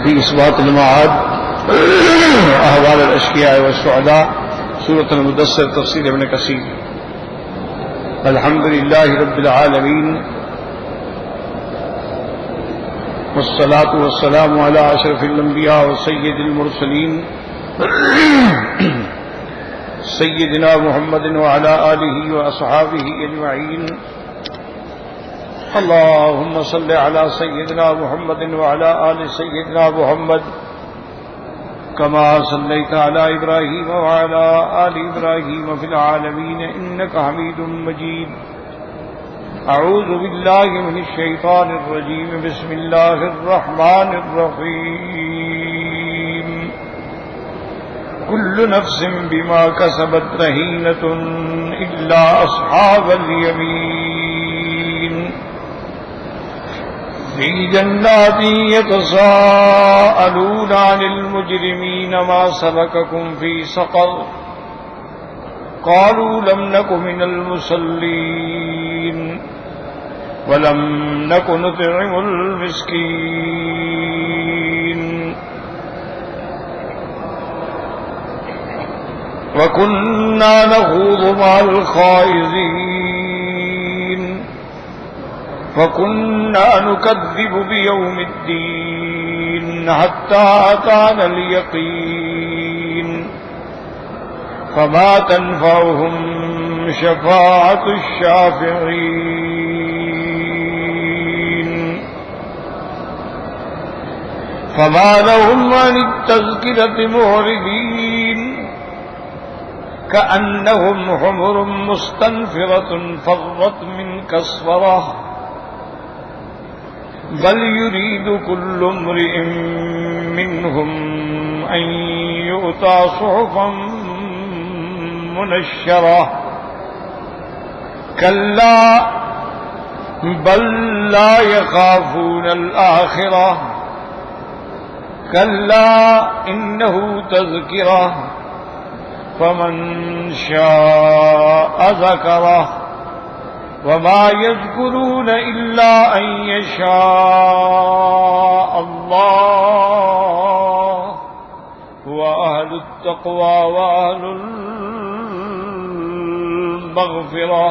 في إثبات المعاد أحوال الأشقياء والسعداء سورة المدثر تفسير ابن كثير. الحمد لله رب العالمين والصلاة والسلام على أشرف الأنبياء وسيد المرسلين سيدنا محمد وعلى آله وأصحابه أجمعين. اللهم صل على سيدنا محمد وعلى آل سيدنا محمد كما صليت على إبراهيم وعلى آل إبراهيم في العالمين إنك حميد مجيد. أعوذ بالله من الشيطان الرجيم. بسم الله الرحمن الرحيم. كل نفس بما كسبت رهينة إلا أصحاب اليمين في جنات يتساءلون عن المجرمين ما سلككم في سقر قالوا لم نك من المصلين ولم نك نطعم المسكين وكنا نخوض مع الخائضين وكنا نكذب بيوم الدين حتى أتانا اليقين فما تنفعهم شفاعة الشافعين فما لهم عن التذكرة معرضين كأنهم حمر مستنفرة فرت من كسورة بل يريد كل امرئ منهم أن يؤتى صحفا منشرة كلا بل لا يخافون الآخرة كلا إنه تذكرة فمن شاء ذكره وما يذكرون إلا أن يشاء الله وأهل التقوى وأهل المغفرة.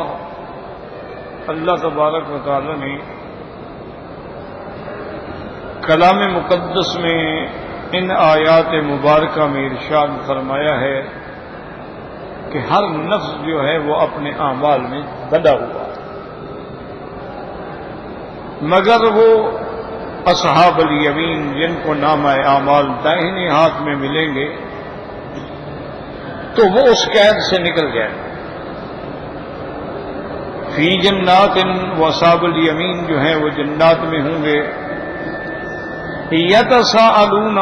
اللہ تبارک و تعالی نے کلام مقدس میں ان آیات مبارکہ میں ارشاد فرمایا ہے کہ ہر نفس جو ہے وہ اپنے اعمال میں بندھا ہوا ہے، مگر وہ اصحاب الیمین جن کو نامہ اعمال دائیں ہاتھ میں ملیں گے تو وہ اس قید سے نکل جائیں گے. فی جنات و اصحاب الیمین جو ہیں وہ جنات میں ہوں گے. یتساءلون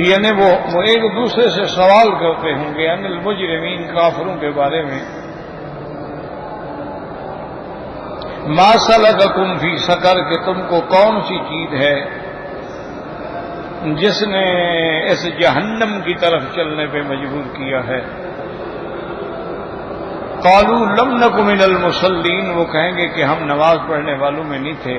یعنی وہ ایک دوسرے سے سوال کرتے ہوں گے ان المجرمین کافروں کے بارے میں. ما سلککم فی سقر کہ تم کو کون سی چیز ہے جس نے اس جہنم کی طرف چلنے پہ مجبور کیا ہے. قالوا لم نک من المصلین وہ کہیں گے کہ ہم نماز پڑھنے والوں میں نہیں تھے،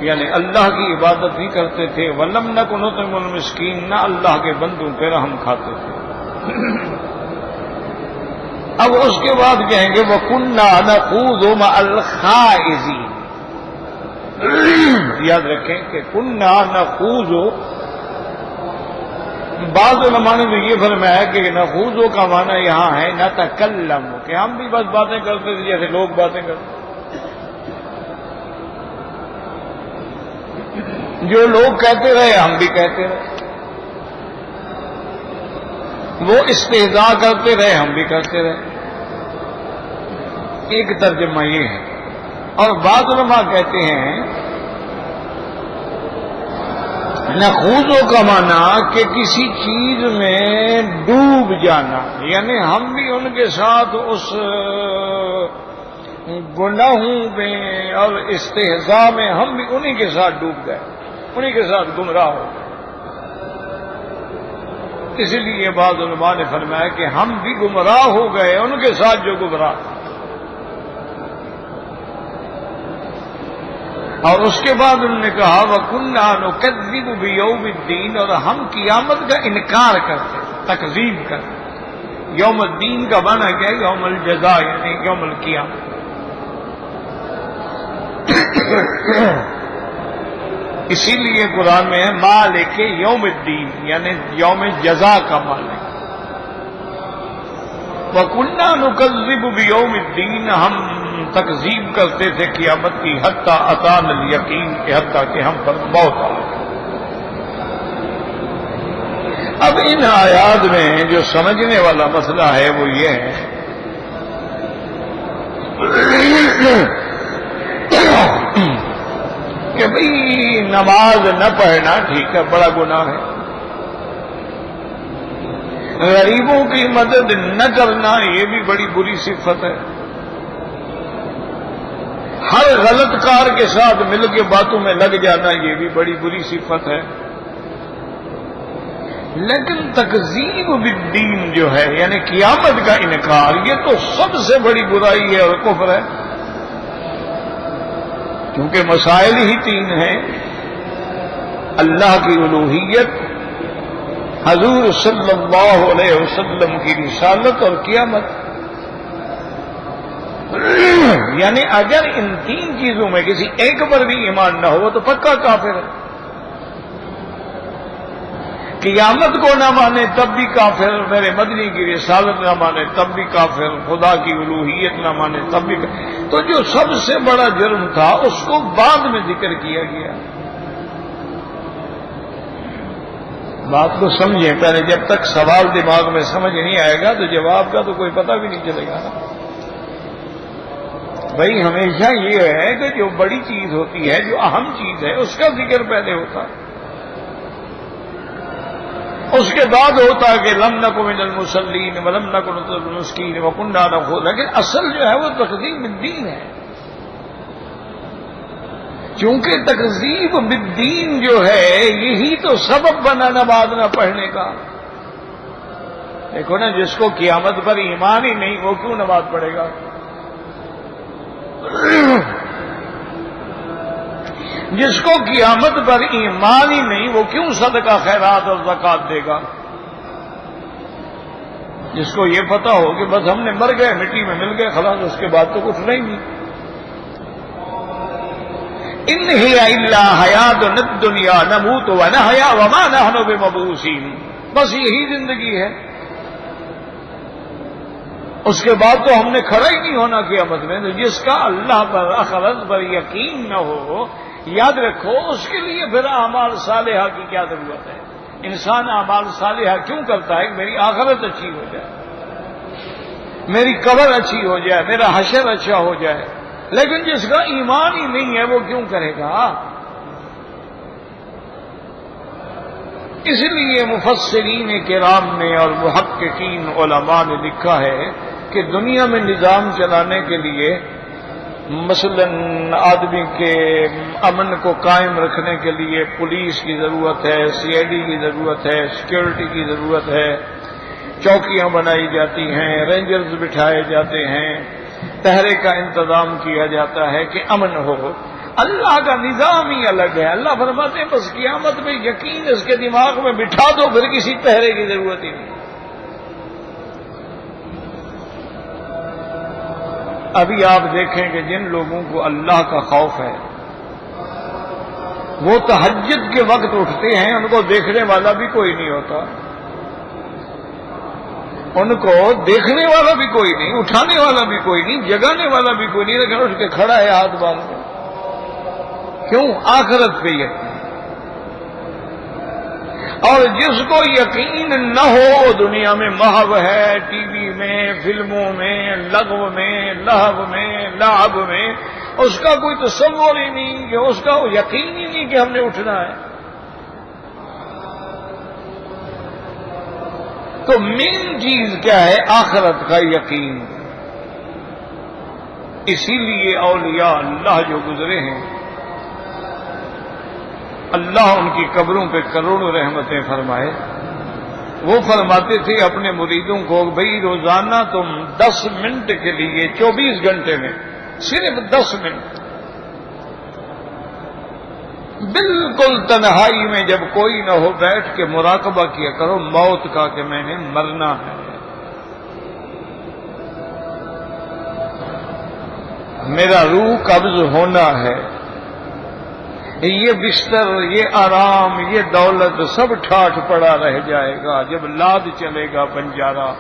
یعنی اللہ کی عبادت نہیں کرتے تھے. وَلَمْ نَكُ نُطْعِمُ الْمِسْكِينَ نہ اللہ کے بندوں پہ رحم کھاتے تھے. اب اس کے بعد کہیں گے وَكُنَّا نَخُوضُ مَعَ الْخَائِضِينَ. یاد رکھیں کہ كُنَّا نَخُوضُ، بعض علماء نے تو یہ فرمایا ہے کہ نخوض کا معنی یہاں ہے نتکلم، کہ ہم بھی بس باتیں کرتے تھے جیسے لوگ باتیں کرتے. جو لوگ کہتے رہے ہم بھی کہتے رہے، وہ استہزاء کرتے رہے ہم بھی کرتے رہے. ایک ترجمہ یہ ہے. اور بعض علماء کہتے ہیں نخوضوں کا معنی کہ کسی چیز میں ڈوب جانا، یعنی ہم بھی ان کے ساتھ اس گناہوں میں اور استہزاء میں ہم بھی انہی کے ساتھ ڈوب گئے، انہی کے ساتھ گمراہ ہو گئے. اس لیے بعض علماء نے فرمایا کہ ہم بھی گمراہ ہو گئے ان کے ساتھ جو گمراہ. اور اس کے بعد انہوں نے کہا وَكُنَّا نُكَذِّبُ بِيَوْمِ الدِّينِ، اور ہم قیامت کا انکار کرتے، تکذیب کرتے۔ یوم الدین کا معنی کیا ہے؟ یوم الجزاء، یعنی یوم القیامت۔ اسی لیے قرآن میں ہے مالک یوم الدین، یعنی یوم جزا کا مالک۔ وَكُنَّا نُكَذِّبُ بِيَوْمِ الدِّينِ، ہم تکذیب کرتے تھے قیامت کی، حتیٰ اتانا الیقین، حتیٰ کہ ہم پر موت آ گئی۔ اب ان آیات میں جو سمجھنے والا مسئلہ ہے وہ یہ ہے کہ بھئی نماز نہ پڑھنا ٹھیک ہے، بڑا گناہ ہے، غریبوں کی مدد نہ کرنا یہ بھی بڑی بری صفت ہے، ہر غلط کار کے ساتھ مل کے باتوں میں لگ جانا یہ بھی بڑی بری صفت ہے، لیکن تکذیب بالدین جو ہے یعنی قیامت کا انکار، یہ تو سب سے بڑی برائی ہے اور کفر ہے، کیونکہ مسائل ہی تین ہیں: اللہ کی الوہیت، حضور صلی اللہ علیہ وسلم کی رسالت اور قیامت۔ یعنی اگر ان تین چیزوں میں کسی ایک پر بھی ایمان نہ ہو تو پکا کافر ہے۔ قیامت کو نہ مانے تب بھی کافر، میرے مدنی کی رسالت نہ مانے تب بھی کافر، خدا کی الوہیت نہ مانے تب بھی کافر۔ تو جو سب سے بڑا جرم تھا اس کو بعد میں ذکر کیا گیا۔ بات کو سمجھیں، پہلے جب تک سوال دماغ میں سمجھ نہیں آئے گا تو جواب کا تو کوئی پتہ بھی نہیں چلے گا نا۔ بھائی ہمیشہ یہ ہے کہ جو بڑی چیز ہوتی ہے، جو اہم چیز ہے، اس کا ذکر پہلے ہوتا ہے، اس کے بعد ہوتا ہے کہ لم نک من المصلین ولم نک نطعم المسکین وکنا نخوض، لیکن اصل جو ہے وہ تکذیب بالدین ہے، چونکہ تکذیب بالدین جو ہے یہی تو سبب بنا نماز نہ پڑھنے کا۔ دیکھو نا، جس کو قیامت پر ایمان ہی نہیں وہ کیوں نماز پڑھے گا؟ جس کو قیامت پر ایمان ہی نہیں وہ کیوں صدقہ خیرات اور زکوٰۃ دے گا؟ جس کو یہ پتہ ہو کہ بس ہم نے مر گئے، مٹی میں مل گئے، خلاص، اس کے بعد تو کچھ نہیں۔ ان ہی الا حیاتنا الدنیا نموت ونحیا وما نحن بمبعوثین، بس یہی زندگی ہے، اس کے بعد تو ہم نے کھڑا ہی نہیں ہونا قیامت میں۔ تو جس کا اللہ پر آخرت پر یقین نہ ہو، یاد رکھو اس کے لیے پھر اعمال صالحہ کی کیا ضرورت ہے؟ انسان اعمال صالحہ کیوں کرتا ہے؟ کہ میری آخرت اچھی ہو جائے، میری قبر اچھی ہو جائے، میرا حشر اچھا ہو جائے، لیکن جس کا ایمان ہی نہیں ہے وہ کیوں کرے گا؟ اس لیے مفسرین کرام نے اور محققین علماء نے لکھا ہے کہ دنیا میں نظام چلانے کے لیے، مثلا آدمی کے امن کو قائم رکھنے کے لیے پولیس کی ضرورت ہے، سی آئی ڈی کی ضرورت ہے، سیکورٹی کی ضرورت ہے، چوکیاں بنائی جاتی ہیں، رینجرز بٹھائے جاتے ہیں، پہرے کا انتظام کیا جاتا ہے کہ امن ہو۔ اللہ کا نظام ہی الگ ہے۔ اللہ فرماتے ہیں بس قیامت میں یقین اس کے دماغ میں بٹھا دو، پھر کسی پہرے کی ضرورت ہی نہیں۔ ابھی آپ دیکھیں کہ جن لوگوں کو اللہ کا خوف ہے وہ تہجد کے وقت اٹھتے ہیں، ان کو دیکھنے والا بھی کوئی نہیں ہوتا، ان کو دیکھنے والا بھی کوئی نہیں، اٹھانے والا بھی کوئی نہیں، جگانے والا بھی کوئی نہیں، لیکن اٹھ کے کھڑا ہے ہاتھ باندھ کے۔ کیوں؟ آخرت پہ یقین۔ اور جس کو یقین نہ ہو وہ دنیا میں محو ہے، ٹی وی میں، فلموں میں، لغو میں، لہو میں، لعب میں، اس کا کوئی تصور ہی نہیں، کہ اس کا یقین ہی نہیں کہ ہم نے اٹھنا ہے۔ تو مین چیز کیا ہے؟ آخرت کا یقین۔ اسی لیے اولیاء اللہ جو گزرے ہیں، اللہ ان کی قبروں پہ کروڑوں رحمتیں فرمائے، وہ فرماتے تھے اپنے مریدوں کو، بھئی روزانہ تم 10 منٹ کے لیے 24 گھنٹے میں صرف 10 منٹ بالکل تنہائی میں جب کوئی نہ ہو بیٹھ کے مراقبہ کیا کرو موت کا کہ میں نے مرنا ہے، میرا روح قبض ہونا ہے، یہ بستر، یہ آرام، یہ دولت سب ٹھاٹھ پڑا رہ جائے گا جب لاد چلے گا بنجارا،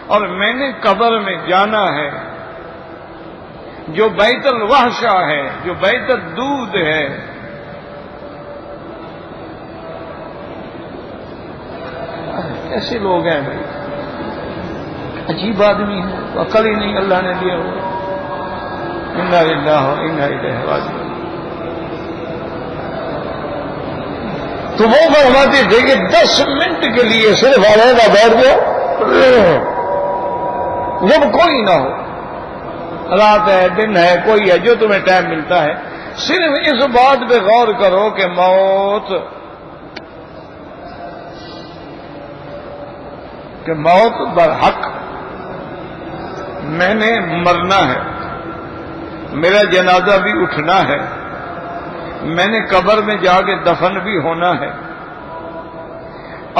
اور میں نے قبر میں جانا ہے جو بیت الوحشہ ہے، جو بیت الدود ہے۔ ایسے لوگ ہیں بھائی، عجیب آدمی ہے، عقل ہی نہیں اللہ نے دیا ہوا۔ انا للہ و انا الیہ راجعون۔ تو وہ فرماتے تھے کہ 10 منٹ کے لیے صرف علیحدہ بیٹھ جاؤ جب کوئی نہ ہو، رات ہے، دن ہے، کوئی ہے، جو تمہیں ٹائم ملتا ہے، صرف اس بات پہ غور کرو کہ موت برحق، میں نے مرنا ہے، میرا جنازہ بھی اٹھنا ہے، میں نے قبر میں جا کے دفن بھی ہونا ہے،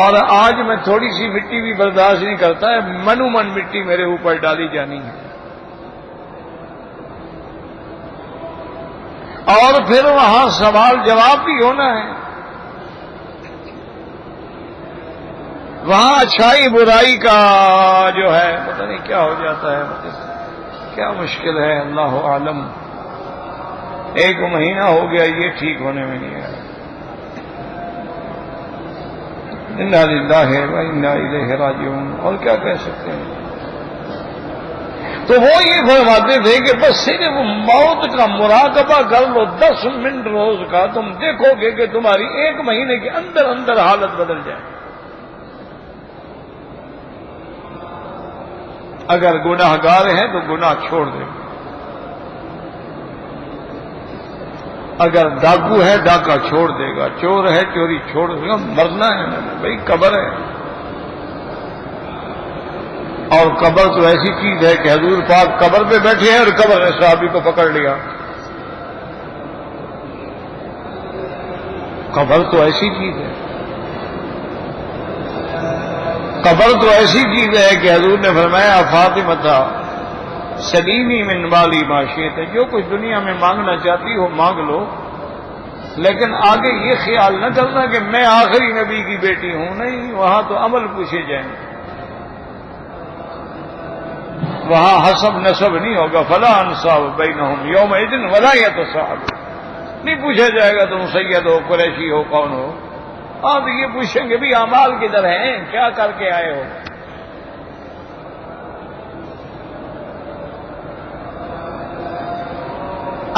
اور آج میں تھوڑی سی مٹی بھی برداشت نہیں کرتا ہے، منو من مٹی میرے اوپر ڈالی جانی ہے، اور پھر وہاں سوال جواب بھی ہونا ہے، وہاں اچھائی برائی کا جو ہے پتہ نہیں کیا ہو جاتا ہے، کیا مشکل ہے، اللہ عالم۔ 1 مہینہ ہو گیا یہ ٹھیک ہونے میں نہیں آیا۔ انا للہ و انا الیہ راجعون، اور کیا کہہ سکتے ہیں۔ تو وہ یہ فرماتے تھے کہ بس صرف موت کا مراقبہ کر لو 10 منٹ روز کا، تم دیکھو گے کہ تمہاری 1 مہینے کے اندر اندر حالت بدل جائے۔ اگر گناہ گار ہیں تو گناہ چھوڑ دیں، اگر ڈاکو ہے ڈاکہ چھوڑ دے گا، چور ہے چوری چھوڑ دے گا، مرنا ہے بھائی، قبر ہے۔ اور قبر تو ایسی چیز ہے کہ حضور پاک قبر پہ بیٹھے ہیں اور قبر نے صحابی کو پکڑ لیا۔ قبر تو ایسی چیز ہے، قبر تو ایسی چیز ہے کہ حضور نے فرمایا فاطمہ تھا سلیمی من مالی ما شئت، جو کچھ دنیا میں مانگنا چاہتی ہو مانگ لو، لیکن آگے یہ خیال نہ کرنا کہ میں آخری نبی کی بیٹی ہوں، نہیں، وہاں تو عمل پوچھے جائیں گے، وہاں حسب نسب نہیں ہوگا، فلا انصاب بینہم یومئذ ولا یتساءلون، نہیں پوچھا جائے گا تم سید ہو، قریشی ہو، کون ہو، تو یہ پوچھیں گے بھی اعمال کدھر ہیں، کیا کر کے آئے ہو۔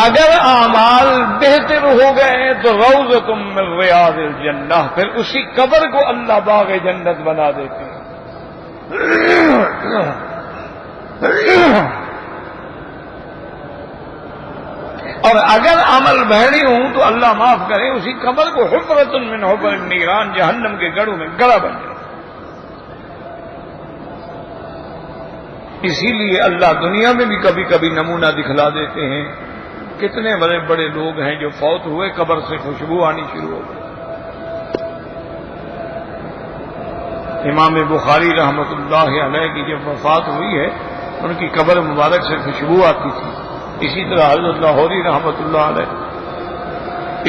اگر اعمال بہتر ہو گئے تو روضۃ من ریاض الجنہ، پھر اسی قبر کو اللہ باغ جنت بنا دیتے ہیں۔ اور اگر عمل بہڑی ہوں تو اللہ معاف کرے اسی قبر کو حفرۃ من حفر النیران، جہنم کے گڑھوں میں گڑھا بن جائے۔ اسی لیے اللہ دنیا میں بھی کبھی کبھی نمونہ دکھلا دیتے ہیں، کتنے بڑے بڑے لوگ ہیں جو فوت ہوئے قبر سے خوشبو آنی شروع ہو گئی۔ امام بخاری رحمۃ اللہ علیہ کی جب وفات ہوئی ہے ان کی قبر مبارک سے خوشبو آتی تھی، اسی طرح حضرت لاہوری رحمۃ اللہ علیہ،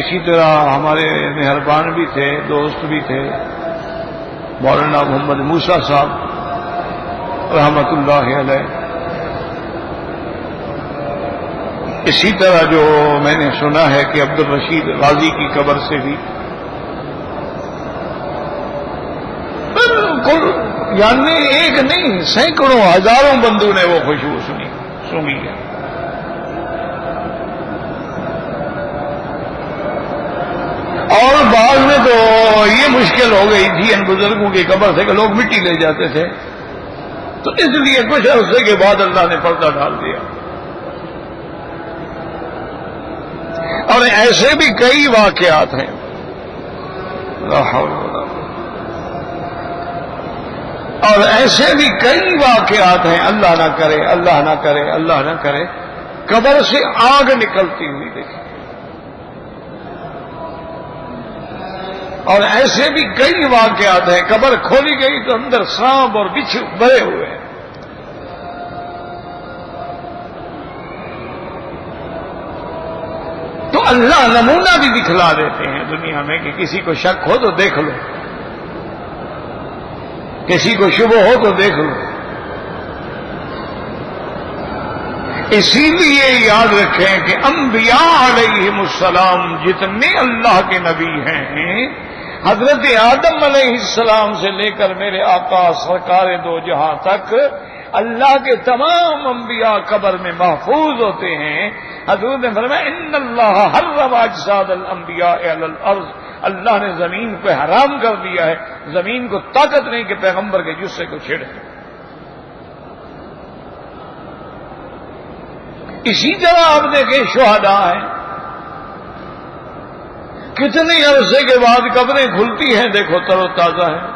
اسی طرح ہمارے مہربان بھی تھے، دوست بھی تھے، مولانا محمد موسیٰ صاحب رحمۃ اللہ علیہ، اسی طرح جو میں نے سنا ہے کہ عبد الرشید غازی کی قبر سے بھی بالکل، یعنی ایک نہیں سینکڑوں ہزاروں بندوں نے وہ خوشبو سنی ہے۔ اور بعض میں تو یہ مشکل ہو گئی تھی ان بزرگوں کی قبر سے کہ لوگ مٹی لے جاتے تھے، تو اس لیے کچھ عرصے کے بعد اللہ نے پردہ ڈال دیا۔ اور ایسے بھی کئی واقعات ہیں، لا حول ولا قوة، اور ایسے بھی کئی واقعات ہیں، اللہ نہ کرے اللہ نہ کرے اللہ نہ کرے، قبر سے آگ نکلتی ہوئی دیکھی، اور ایسے بھی کئی واقعات ہیں، قبر کھولی گئی تو اندر سانپ اور بچھو بھرے ہوئے ہیں۔ تو اللہ نمونہ بھی دکھلا دیتے ہیں دنیا میں کہ کسی کو شک ہو تو دیکھ لو، کسی کو شبہ ہو تو دیکھ لو۔ اسی لیے یاد رکھیں کہ انبیاء علیہم السلام جتنے اللہ کے نبی ہیں، حضرت آدم علیہ السلام سے لے کر میرے آقا سرکار دو جہاں تک، اللہ کے تمام انبیاء قبر میں محفوظ ہوتے ہیں۔ حضور نے فرمایا ان اللہ حرم اجساد الانبیاء علی الارض، اللہ نے زمین پہ حرام کر دیا ہے، زمین کو طاقت نہیں کہ پیغمبر کے جثے کو چھیڑے۔ اسی طرح آپ دیکھیں شہداء ہیں، کتنے عرصے کے بعد قبریں کھلتی ہیں، دیکھو تر و تازہ ہیں۔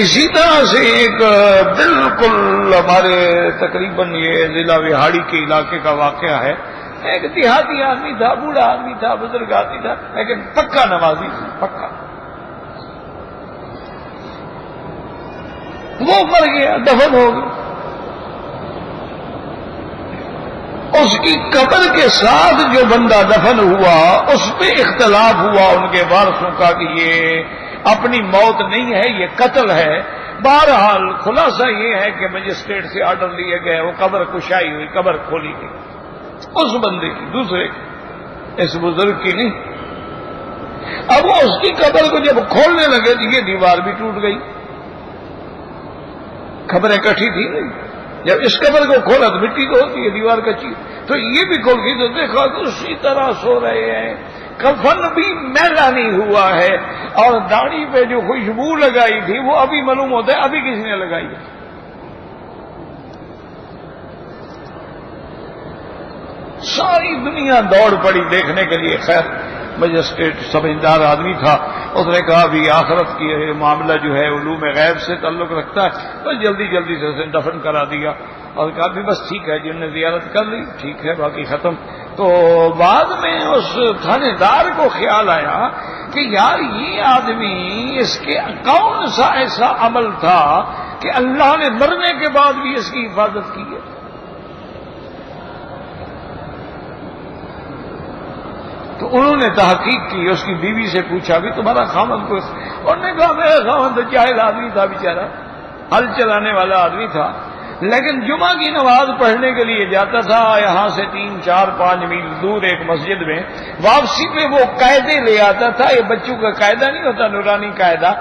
اسی طرح سے ایک بالکل ہمارے تقریباً یہ ضلع وہاڑی کے علاقے کا واقعہ ہے، ایک دیہاتی آدمی تھا، بوڑھا آدمی تھا، بزرگ آدمی تھا، لیکن پکا نمازی تھا، پکا۔ وہ مر گیا، دفن ہو گیا۔ اس کی قبر کے ساتھ جو بندہ دفن ہوا اس پہ اختلاف ہوا ان کے وارثوں کا کہ یہ اپنی موت نہیں ہے، یہ قتل ہے۔ بہرحال خلاصہ یہ ہے کہ مجسٹریٹ سے آرڈر لیے گئے، وہ قبر کشائی ہوئی، قبر کھولی گئی، اس بندے کی، دوسرے کی، اس بزرگ کی نہیں۔ اب وہ اس کی قبر کو جب کھولنے لگے تو یہ دیوار بھی ٹوٹ گئی، خبریں کٹھی تھی نہیں، جب اس قبر کو کھولا تو مٹی تو ہوتی ہے، دیوار کچی، تو یہ بھی کھول گئی تو دیکھا کہ اسی طرح سو رہے ہیں، کفن بھی میلا نہیں ہوا ہے، اور داڑھی پہ جو خوشبو لگائی تھی وہ ابھی معلوم ہوتا ہے ابھی کسی نے لگائی ہے۔ ساری دنیا دوڑ پڑی دیکھنے کے لیے۔ خیر مجسٹریٹ سمجھدار آدمی تھا، اس نے کہا بھی آخرت کی معاملہ جو ہے علوم غیب سے تعلق رکھتا ہے، بس جلدی جلدی سے اسے دفن کرا دیا، اور کہا بھی بس ٹھیک ہے جن نے زیارت کر لی ٹھیک ہے، باقی ختم۔ تو بعد میں اس تھانے دار کو خیال آیا کہ یار یہ آدمی، اس کے کون سا ایسا عمل تھا کہ اللہ نے مرنے کے بعد بھی اس کی حفاظت کی ہے۔ تو انہوں نے تحقیق کی، اس کی بیوی سے پوچھا بھی تمہارا خاوند کو، انہوں نے کہا میرا خاوند تو جاہل آدمی تھا بیچارہ، ہل چلانے والا آدمی تھا، لیکن جمعہ کی نماز پڑھنے کے لیے جاتا تھا یہاں سے 3, 4, 5 میل دور ایک مسجد میں، واپسی پہ وہ قاعدے لے آتا تھا، یہ بچوں کا قاعدہ نہیں ہوتا نورانی قاعدہ،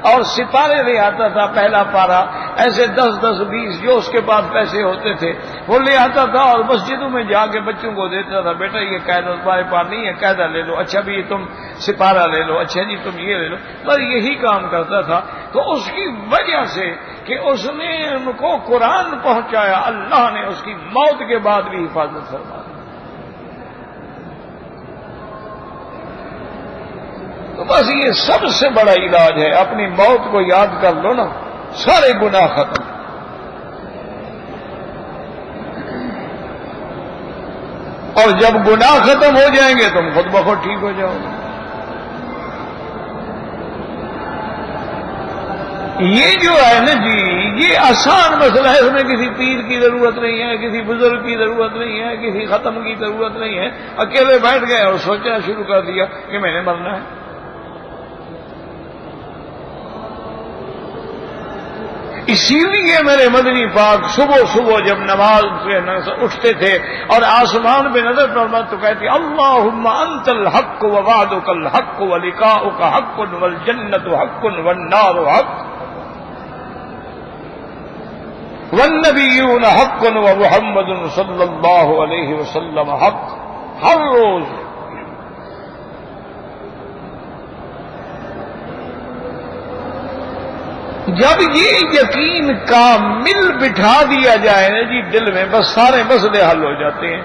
اور ستارے لے آتا تھا، پہلا پارا، ایسے 10, 20 جو اس کے پاس پیسے ہوتے تھے وہ لے آتا تھا، اور مسجدوں میں جا کے بچوں کو دیتا تھا، بیٹا یہ قاعدہ تمہارے پاس نہیں ہے، قاعدہ لے لو، اچھا بھی تم سپارہ لے لو، اچھا جی تم یہ لے لو، بس یہی کام کرتا تھا۔ تو اس کی وجہ سے کہ اس نے ان کو قرآن پہنچایا، اللہ نے اس کی موت کے بعد بھی حفاظت فرما دی۔ تو بس یہ سب سے بڑا علاج ہے، اپنی موت کو یاد کر لو نا، سارے گناہ ختم۔ اور جب گناہ ختم ہو جائیں گے تم خود بخود ٹھیک ہو جاؤ گے۔ یہ جو ہے نا جی، یہ آسان مسئلہ ہے، اس میں کسی پیر کی ضرورت نہیں ہے، کسی بزرگ کی ضرورت نہیں ہے، کسی ختم کی ضرورت نہیں ہے، اکیلے بیٹھ گئے اور سوچنا شروع کر دیا کہ میں نے مرنا ہے۔ اسی لیے میرے مدنی پاک صبح صبح جب نماز سے اٹھتے تھے اور آسمان پہ نظر فرماتے تو کہتے اللہم انت الحق ووعدک الحق ولقاؤک حق والجنت حق والنار حق والنبیون حق ومحمد صلی اللہ علیہ وسلم حق۔ ہر روز جب یہ یقین کامل بٹھا دیا جائے نا جی دل میں، بس سارے مسئلے حل ہو جاتے ہیں۔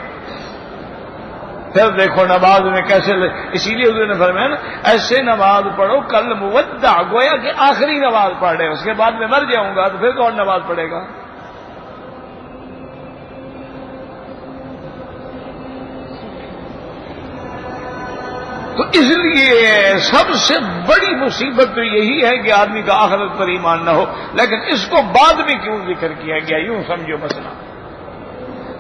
پھر دیکھو نماز میں کیسے اسی لیے حضور نے فرمایا نا ایسے نماز پڑھو کل مودع، گویا کہ آخری نماز پڑھ رہے، اس کے بعد میں مر جاؤں گا تو پھر کون نماز پڑھے گا؟ تو اس لیے سب سے بڑی مصیبت تو یہی ہے کہ آدمی کا آخرت پر ایمان نہ ہو، لیکن اس کو بعد میں کیوں ذکر کیا گیا، یوں سمجھو مسئلہ۔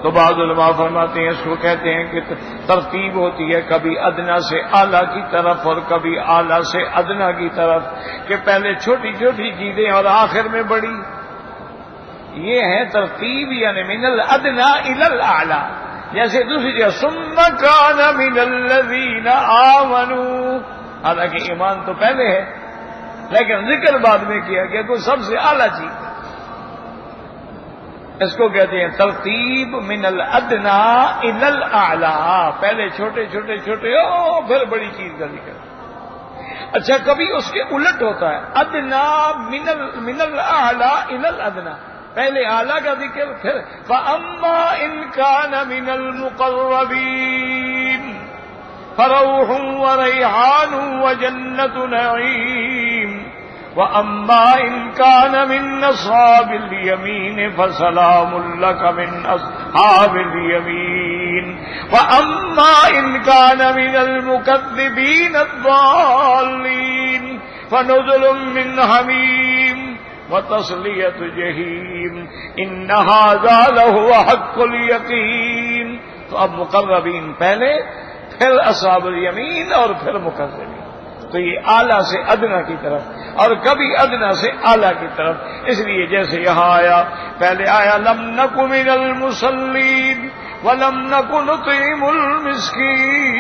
تو بعض علماء فرماتے ہیں اس کو کہتے ہیں کہ ترتیب ہوتی ہے کبھی ادنا سے اعلیٰ کی طرف اور کبھی اعلیٰ سے ادنا کی طرف، کہ پہلے چھوٹی چھوٹی چیزیں اور آخر میں بڑی، یہ ہے ترتیب، یعنی من الادنا الی الاعلی۔ جیسے دوسری جگہ ثم کان من الذین آمنوا، حالانکہ ایمان تو پہلے ہے لیکن ذکر بعد میں کیا گیا تو سب سے اعلیٰ چیز ہے۔ اس کو کہتے ہیں ترتیب من الادنا الی الاعلی، پہلے چھوٹے چھوٹے چھوٹے پھر بڑی چیز کا ذکر۔ اچھا کبھی اس کے الٹ ہوتا ہے، ادنا من الاعلی الی الادنا، پہلے اعلیٰ کا ذکر پھر فاما ان کان من المقربین فروح وریحان وجنۃ نعیم وَأَمَّا إِن كَانَ مِنْ أَصْحَابِ الْيَمِينِ فَسَلَامٌ لَكَ مِنْ أَصْحَابِ الْيَمِينِ وَأَمَّا إِن كَانَ مِنَ الْمُكَذِّبِينَ الضَّالِّينَ فَنُزُلٌ مِّنْ حَمِيمٍ وَتَصْلِيَةُ جَحِيمٍ إِنَّ هَذَا لَهُوَ حَقُّ الْيَقِينِ۔ تو اب مقربین پہلے، پھر اصحاب الیمین اور پھر مقربین، تو یہ اعلیٰ سے ادنا کی طرف اور کبھی ادنا سے اعلیٰ کی طرف۔ اس لیے جیسے یہاں آیا، پہلے آیا لم نک من المصلین ولم نک نطعم المسکین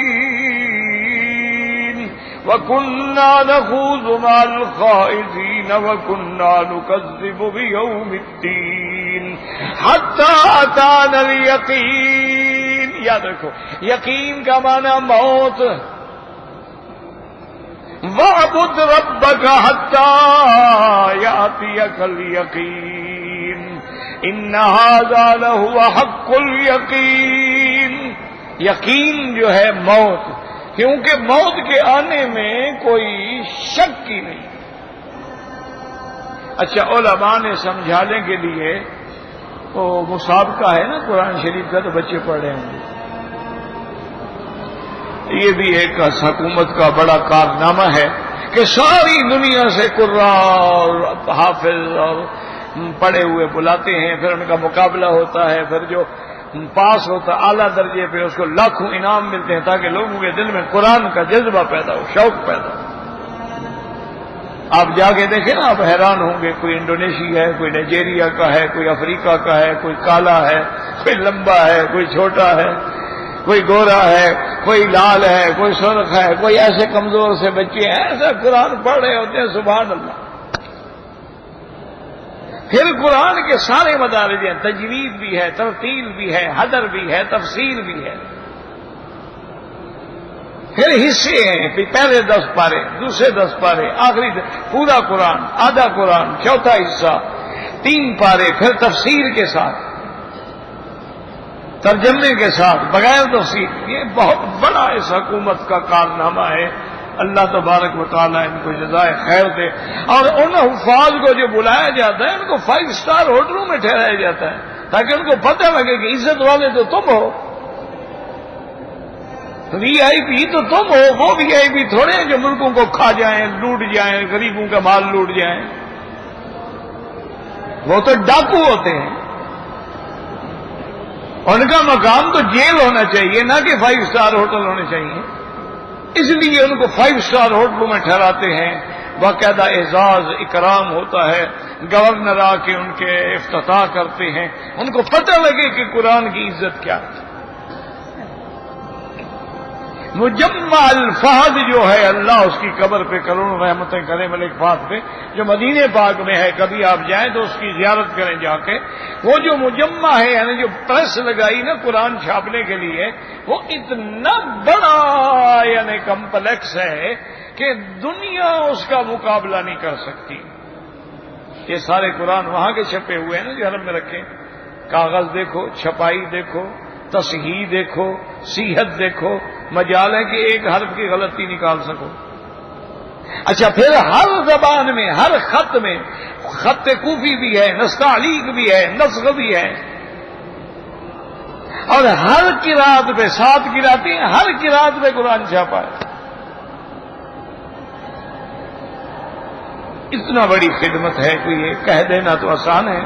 وکنا نخوض مع الخائضین وکنا نکذب بیوم الدین حتی اتانا الیقین۔ یاد رکھو یقین کا معنی موت، وَاعْبُدْ رَبَّكَ حَتَّى يَأْتِيَكَ الْيَقِينُ إِنَّ هَذَا لَهُوَ حَقُّ الْيَقِينِ۔ یقین جو ہے موت، کیونکہ موت کے آنے میں کوئی شک ہی نہیں۔ اچھا علماء نے سمجھانے کے لیے وہ مسابقہ ہے نا قرآن شریف کا، تو بچے پڑھ رہے ہوں گے، یہ بھی ایک حکومت کا بڑا کارنامہ ہے کہ ساری دنیا سے قراء اور حافظ اور پڑھے ہوئے بلاتے ہیں، پھر ان کا مقابلہ ہوتا ہے، پھر جو پاس ہوتا اعلیٰ درجے پہ اس کو لاکھوں انعام ملتے ہیں تاکہ لوگوں کے دل میں قرآن کا جذبہ پیدا ہو، شوق پیدا ہو۔ آپ جا کے دیکھیں نا، آپ حیران ہوں گے، کوئی انڈونیشیا ہے، کوئی نائجیریا کا ہے، کوئی افریقہ کا ہے، کوئی کالا ہے، کوئی لمبا ہے، کوئی چھوٹا ہے، کوئی گورا ہے، کوئی لال ہے، کوئی سرخ ہے، کوئی ایسے کمزور سے بچے ہیں ایسا قرآن پڑھ رہے ہوتے ہیں، سبحان اللہ۔ پھر قرآن کے سارے مدارج ہیں، تجوید بھی ہے، ترتیل بھی ہے، حدر بھی ہے، تفسیر بھی ہے، پھر حصے ہیں، پہلے 10 پارے، دوسرے 10 پارے، آخری پورا قرآن، آدھا قرآن، چوتھا حصہ، 3 پارے، پھر تفسیر کے ساتھ، ترجمے کے ساتھ، بغیر تفسیر۔ یہ بہت بڑا اس حکومت کا کارنامہ ہے، اللہ تبارک و تعالیٰ ان کو جزائے خیر دے۔ اور ان حفاظ کو جو بلایا جاتا ہے ان کو 5 اسٹار ہوٹلوں میں ٹھہرایا جاتا ہے تاکہ ان کو پتہ لگے کہ عزت والے تو تم ہو، وی آئی پی تو تم ہو، وہ وی آئی پی تھوڑے ہیں جو ملکوں کو کھا جائیں، لوٹ جائیں، غریبوں کا مال لوٹ جائیں، وہ تو ڈاکو ہوتے ہیں، ان کا مقام تو جیل ہونا چاہیے نہ کہ 5 اسٹار ہوٹل ہونے چاہیے۔ اس لیے ان کو 5 اسٹار ہوٹلوں میں ٹھہراتے ہیں، باقاعدہ اعزاز اکرام ہوتا ہے، گورنر آ کے ان کے افتتاح کرتے ہیں، ان کو پتہ لگے کہ قرآن کی عزت کیا ہے۔ مجمع الفہد جو ہے، اللہ اس کی قبر پہ کروڑوں رحمتیں کرے ملک فہد پہ، جو مدینے پاک میں ہے، کبھی آپ جائیں تو اس کی زیارت کریں جا کے۔ وہ جو مجمع ہے، یعنی جو پریس لگائی نا قرآن چھاپنے کے لیے، وہ اتنا بڑا یعنی کمپلیکس ہے کہ دنیا اس کا مقابلہ نہیں کر سکتی۔ یہ سارے قرآن وہاں کے چھپے ہوئے ہیں نا جو حرم میں رکھے، کاغذ دیکھو، چھپائی دیکھو، تصحیح دیکھو، صیحت دیکھو، مجال ہے کہ ایک حرف کی غلطی نکال سکو۔ اچھا پھر ہر زبان میں، ہر خط میں، خط کوفی بھی ہے، نستعلیق بھی ہے، نسخ بھی ہے، اور ہر قرات پہ 7 قراتیں، ہر قرات پہ قرآن چھاپا ہے۔ اتنا بڑی خدمت ہے کہ یہ کہہ دینا تو آسان ہے.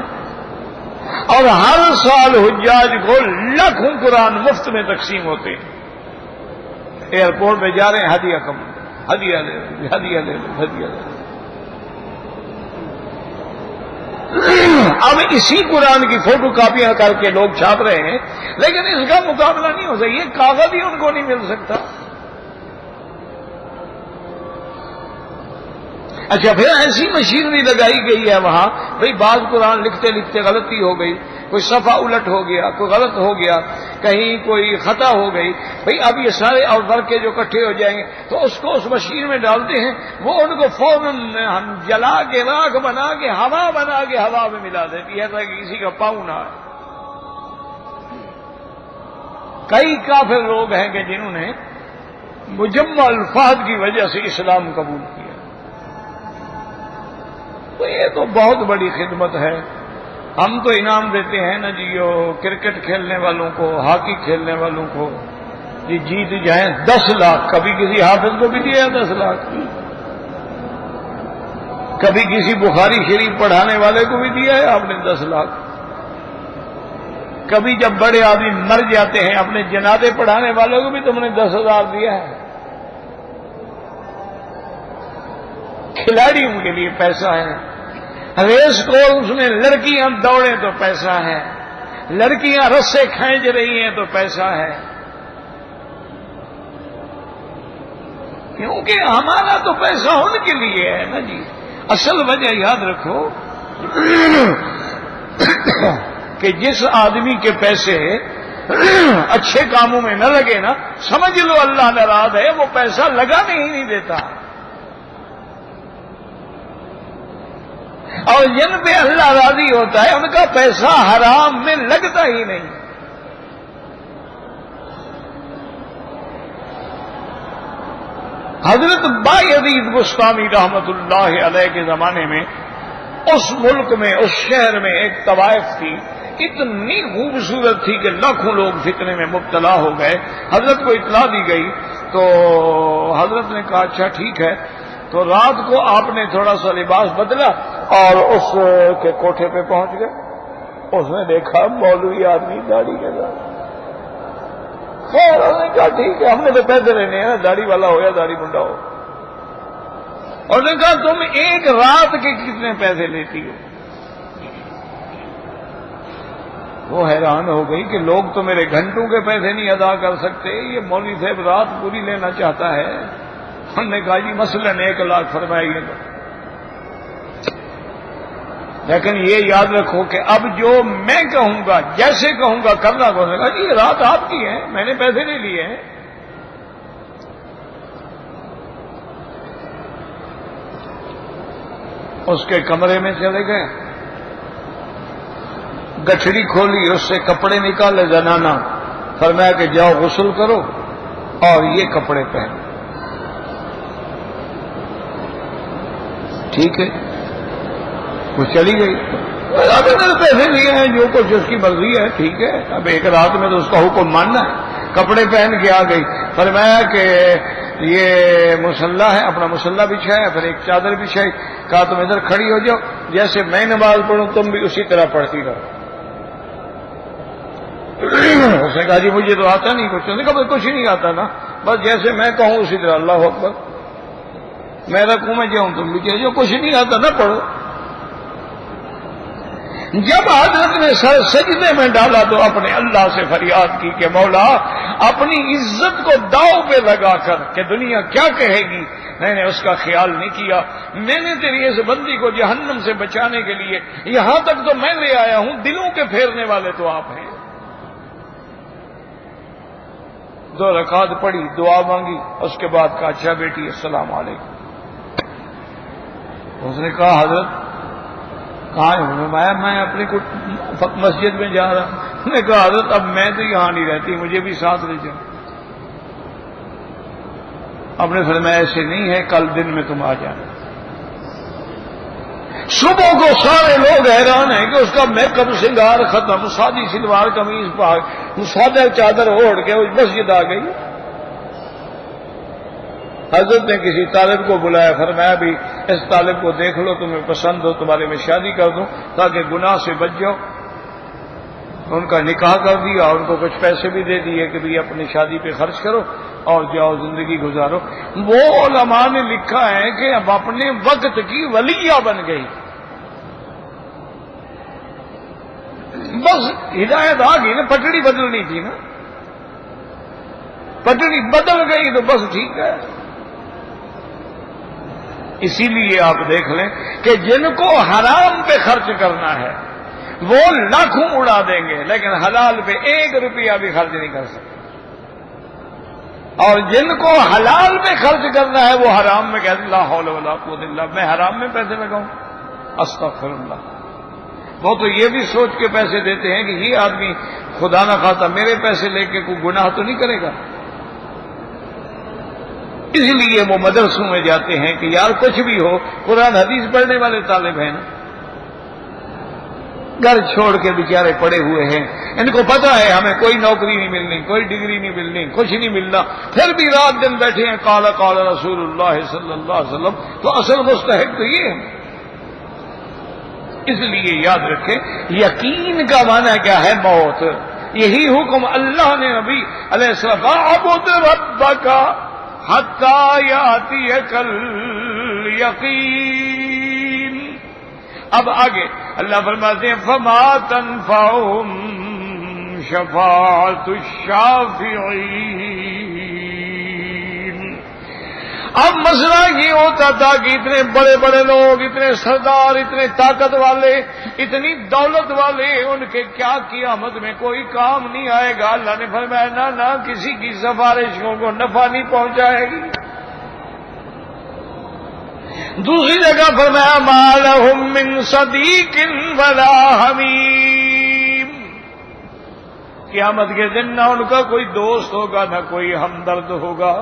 اور ہر سال حجاج کو لاکھوں قرآن مفت میں تقسیم ہوتے ہیں. ایئرپورٹ پہ جا رہے ہیں، ہدیہ کم، ہدیہ لے لو، ہدیہ لے لو، ہدیہ لے لو. اب اسی قرآن کی فوٹو کاپیاں کر کے لوگ چھاپ رہے ہیں، لیکن اس کا مقابلہ نہیں ہو سکتا. یہ کاغذ ہی ان کو نہیں مل سکتا. اچھا، پھر ایسی مشینری لگائی گئی ہے وہاں، بھئی بعض قرآن لکھتے لکھتے غلطی ہو گئی، کوئی صفحہ الٹ ہو گیا، کوئی غلط ہو گیا، کہیں کوئی خطا ہو گئی، بھئی اب یہ سارے اور ورقے جو اکٹھے ہو جائیں گے تو اس کو اس مشین میں ڈالتے ہیں، وہ ان کو فوراً جلا کے راکھ بنا کے ہوا بنا کے ہوا میں ملا دیتی ہے تاکہ کسی کا پاؤں نہ آئے. کئی کافر لوگ ہیں کہ جنہوں نے مجمع الفاظ کی وجہ سے اسلام قبول کیا. تو یہ تو بہت بڑی خدمت ہے. ہم تو انعام دیتے ہیں نا جی، کرکٹ کھیلنے والوں کو، ہاکی کھیلنے والوں کو جی جیت جائیں 10 لاکھ. کبھی کسی حافظ کو بھی دیا 10 لاکھ، کبھی کسی بخاری شریف پڑھانے والے کو بھی دیا ہے آپ نے 10 لاکھ. کبھی جب بڑے آدمی مر جاتے ہیں اپنے جنازے پڑھانے والوں کو بھی تم نے 10,000 دیا ہے. کھلاڑیوں کے لیے پیسہ ہے. ریس کورس میں لڑکیاں دوڑیں تو پیسہ ہے، لڑکیاں رسے کھینچ رہی ہیں تو پیسہ ہے. کیونکہ ہمارا تو پیسہ ان کے لیے ہے نا جی. اصل وجہ یاد رکھو کہ جس آدمی کے پیسے اچھے کاموں میں نہ لگے نا، سمجھ لو اللہ ناراض ہے، وہ پیسہ لگانے ہی نہیں دیتا. اور جن پہ اللہ راضی ہوتا ہے ان کا پیسہ حرام میں لگتا ہی نہیں. حضرت بایزید بستامی رحمت اللہ علیہ کے زمانے میں اس ملک میں، اس شہر میں ایک طوائف تھی، اتنی خوبصورت تھی کہ لاکھوں لوگ فتنے میں مبتلا ہو گئے. حضرت کو اطلاع دی گئی تو حضرت نے کہا اچھا ٹھیک ہے. تو رات کو آپ نے تھوڑا سا لباس بدلا اور اس کے کوٹھے پہ پہنچ گئے. اس نے دیکھا مولوی آدمی داڑھی کے ساتھ. خیر انہوں نے کہا ٹھیک ہے، ہم نے تو پیسے لینے ہیں، داڑھی والا ہو یا داڑھی منڈا ہو. انہوں نے کہا تم ایک رات کے کتنے پیسے لیتی ہو؟ وہ حیران ہو گئی کہ لوگ تو میرے گھنٹوں کے پیسے نہیں ادا کر سکتے، یہ مولوی صاحب رات پوری لینا چاہتا ہے. ہم نے کہا جی مثلاً 1 لاکھ فرمائیے گا، لیکن یہ یاد رکھو کہ اب جو میں کہوں گا، جیسے کہوں گا کرنا پڑے گا. جی یہ رات آپ کی ہے، میں نے پیسے نہیں لیے ہیں. اس کے کمرے میں چلے گئے، گٹھڑی کھولی، اس سے کپڑے نکالے زنانہ، فرمایا کہ جاؤ غسل کرو اور یہ کپڑے پہنو. ٹھیک ہے، وہ چلی گئی. اب ادھر پیسے لیے ہیں، جو کچھ اس کی مرضی ہے، ٹھیک ہے. اب ایک رات میں تو اس کا حکم ماننا ہے. کپڑے پہن کے آ گئی، فرمایا کہ یہ مصلح ہے، اپنا مصلح بچھایا، پھر ایک چادر بچھائی. کہا تم ادھر کھڑی ہو جاؤ، جیسے میں نماز پڑھوں تم بھی اسی طرح پڑھتی رہو. اس نے کہا جی مجھے تو آتا نہیں کچھ. اس نے کہا کچھ نہیں آتا نا، بس جیسے میں کہوں اسی طرح. اللہ اکبر، میں رکھوں میں جاؤں تم بھی جو کچھ نہیں آتا نہ پڑھو. جب حضرت نے سر سجدے میں ڈالا تو اپنے اللہ سے فریاد کی کہ مولا اپنی عزت کو داؤ پہ لگا کر کہ دنیا کیا کہے گی، میں نے اس کا خیال نہیں کیا. میں نے تیری اس بندی کو جہنم سے بچانے کے لیے یہاں تک تو میں لے آیا ہوں، دلوں کے پھیرنے والے تو آپ ہیں. 2 رکعت پڑھی، دعا مانگی، اس کے بعد کہا اچھا بیٹی السلام علیکم. اس نے کہا حضرت کہاں ہے؟ میں اپنی مسجد میں جا رہا. اس نے کہا حضرت اب میں تو یہاں نہیں رہتی، مجھے بھی ساتھ لے جاؤ. اب نے فرمایا ایسے نہیں ہے، کل دن میں تم آ جانا. صبح کو سارے لوگ حیران ہیں کہ اس کا میک اپ سنگار ختم، سادی سلوار قمیض پاک، سادہ چادر اوڑھ کے اس مسجد آ گئی. حضرت نے کسی طالب کو بلایا، فرمایا بھی اس طالب کو دیکھ لو، تمہیں پسند ہو تمہارے میں شادی کر دوں تاکہ گناہ سے بچ جاؤ۔ ان کا نکاح کر دیا اور ان کو کچھ پیسے بھی دے دیے کہ بھی اپنی شادی پہ خرچ کرو اور جاؤ زندگی گزارو۔ وہ علماء نے لکھا ہے کہ اب اپنے وقت کی ولیہ بن گئی، بس ہدایت آ گئی نا، پٹڑی بدلنی تھی نا، پٹڑی بدل گئی تو بس ٹھیک ہے۔ اسی لیے آپ دیکھ لیں کہ جن کو حرام پہ خرچ کرنا ہے وہ لاکھوں اڑا دیں گے لیکن حلال پہ 1 روپیہ بھی خرچ نہیں کر سکتے، اور جن کو حلال پہ خرچ کرنا ہے وہ حرام میں کہتے لا حول ولا قوت الا باللہ، میں حرام میں پیسے لگاؤں، استغفر اللہ۔ وہ تو یہ بھی سوچ کے پیسے دیتے ہیں کہ یہ آدمی خدا نہ خواستہ میرے پیسے لے کے کوئی گناہ تو نہیں کرے گا، اس لیے وہ مدرسوں میں جاتے ہیں کہ یار کچھ بھی ہو قرآن حدیث پڑھنے والے طالب ہیں نا، گھر چھوڑ کے بیچارے پڑے ہوئے ہیں، ان کو پتا ہے ہمیں کوئی نوکری نہیں ملنی، کوئی ڈگری نہیں ملنی، کچھ نہیں ملنا، پھر بھی رات دن بیٹھے ہیں قال قال رسول اللہ صلی اللہ علیہ وسلم، تو اصل مستحق تو یہ ہے۔ اس لیے یاد رکھیں یقین کا معنی کیا ہے؟ موت۔ یہی حکم اللہ نے نبی علیہ السلام اعبد ربک حتی یاتیک الیقین۔ اب آگے اللہ فرماتے ہیں فما تنفعهم شفاعت الشافعین۔ اب مسئلہ یہ ہوتا تھا کہ اتنے بڑے بڑے لوگ، اتنے سردار، اتنے طاقت والے، اتنی دولت والے، ان کے کیا قیامت میں کوئی کام نہیں آئے گا؟ اللہ نے فرمایا نہ نہ، کسی کی سفارشوں کو نفع نہیں پہنچائے گی۔ دوسری جگہ فرمایا ما لهم من صدیق ولا حمیم۔ قیامت کے دن نہ ان کا کوئی دوست ہوگا، نہ کوئی ہمدرد ہوگا،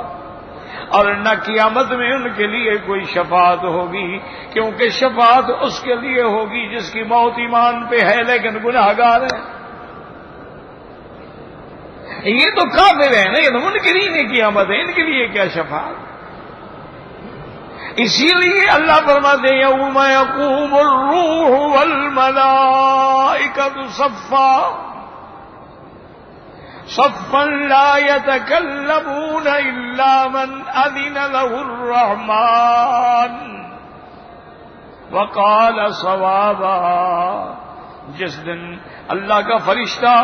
اور نہ قیامت میں ان کے لیے کوئی شفاعت ہوگی، کیونکہ شفاعت اس کے لیے ہوگی جس کی موت ایمان پہ ہے لیکن گناہگار ہے۔ یہ تو کافر ہیں نا، یہ تو منکرین قیامت ہے، ان کے لیے کیا شفاعت؟ اسی لیے اللہ فرماتے ہیں یوم یقوم الروح والملائکۃ صفا صفا لا يتكلمون الا من اذن له الرحمن وقال صوابا۔ جس دن اللہ کا فرشتہ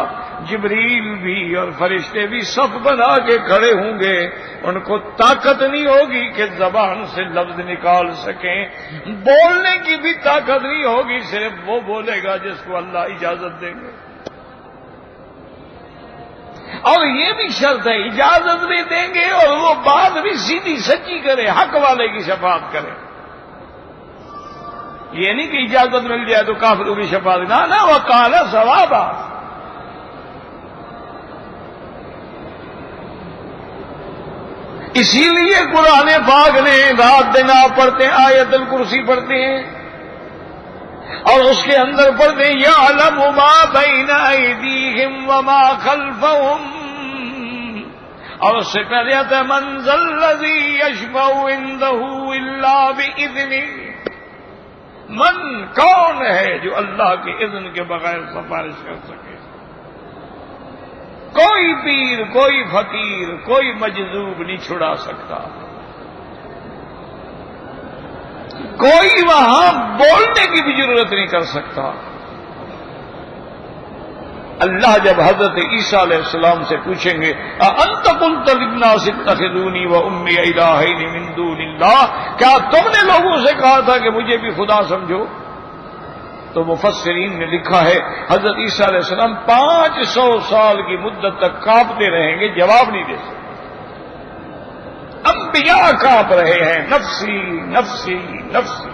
جبریل بھی اور فرشتے بھی صف بنا کے کھڑے ہوں گے، ان کو طاقت نہیں ہوگی کہ زبان سے لفظ نکال سکیں، بولنے کی بھی طاقت نہیں ہوگی، صرف وہ بولے گا جس کو اللہ اجازت دیں گے۔ اور یہ بھی شرط ہے اجازت بھی دیں گے اور وہ بات بھی سیدھی سچی کرے، حق والے کی شفاعت کرے۔ یہ نہیں کہ اجازت مل جائے تو کافروں کی شفاعت، نہ وقال ثوابا۔ اسی لیے قرآن پاک نے رات دن آپ پڑھتے ہیں آیت الکرسی پڑھتے ہیں اور اس کے اندر پڑھتے ہیں یعلم ما بین ایدیہم وما خلفہم، اور اس سے پہلے آتا ہے من ذا الذی یشفع عندہ الا باذنہ۔ من کون ہے جو اللہ کے اذن کے بغیر سفارش کر سکے؟ کوئی پیر، کوئی فقیر، کوئی مجذوب نہیں چھڑا سکتا، کوئی وہاں بولنے کی بھی ضرورت نہیں کر سکتا۔ اللہ جب حضرت عیسیٰ علیہ السلام سے پوچھیں گے اَأَنْتَ قُلْتَ لِلنَّاسِ اتَّخِذُونِي وَأُمِّيَ إِلَٰهَيْنِ مِن دُونِ اللَّهِ، کیا تم نے لوگوں سے کہا تھا کہ مجھے بھی خدا سمجھو؟ تو مفسرین نے لکھا ہے حضرت عیسیٰ علیہ السلام 500 سال کی مدت تک کانپتے رہیں گے، جواب نہیں دے سکتے۔ انبیاء کانپ رہے ہیں نفسی نفسی نفسی۔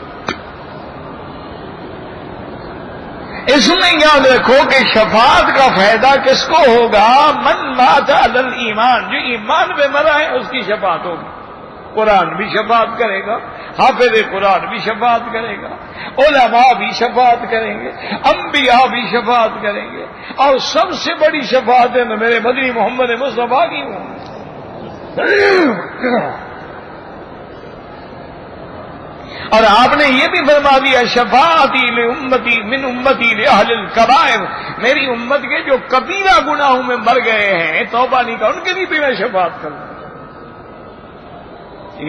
اس میں یاد رکھو کہ شفاعت کا فائدہ کس کو ہوگا؟ من مات علی الایمان، جو ایمان پہ مرا ہے اس کی شفاعت ہوگی۔ قرآن بھی شفاعت کرے گا، حافظ قرآن بھی شفاعت کرے گا، علماء بھی شفاعت کریں گے، انبیاء بھی شفاعت کریں گے، اور سب سے بڑی شفاعت ہے میرے مدنی محمد مصطفیٰ کی ہوں۔ اور آپ نے یہ بھی فرما دیا شفاعتی لامتی من امتی لاہل الکبائر، میری امت کے جو کبیرہ گناہوں میں مر گئے ہیں توبہ نہیں کر ان کے لیے بھی میں شفاعت کروں.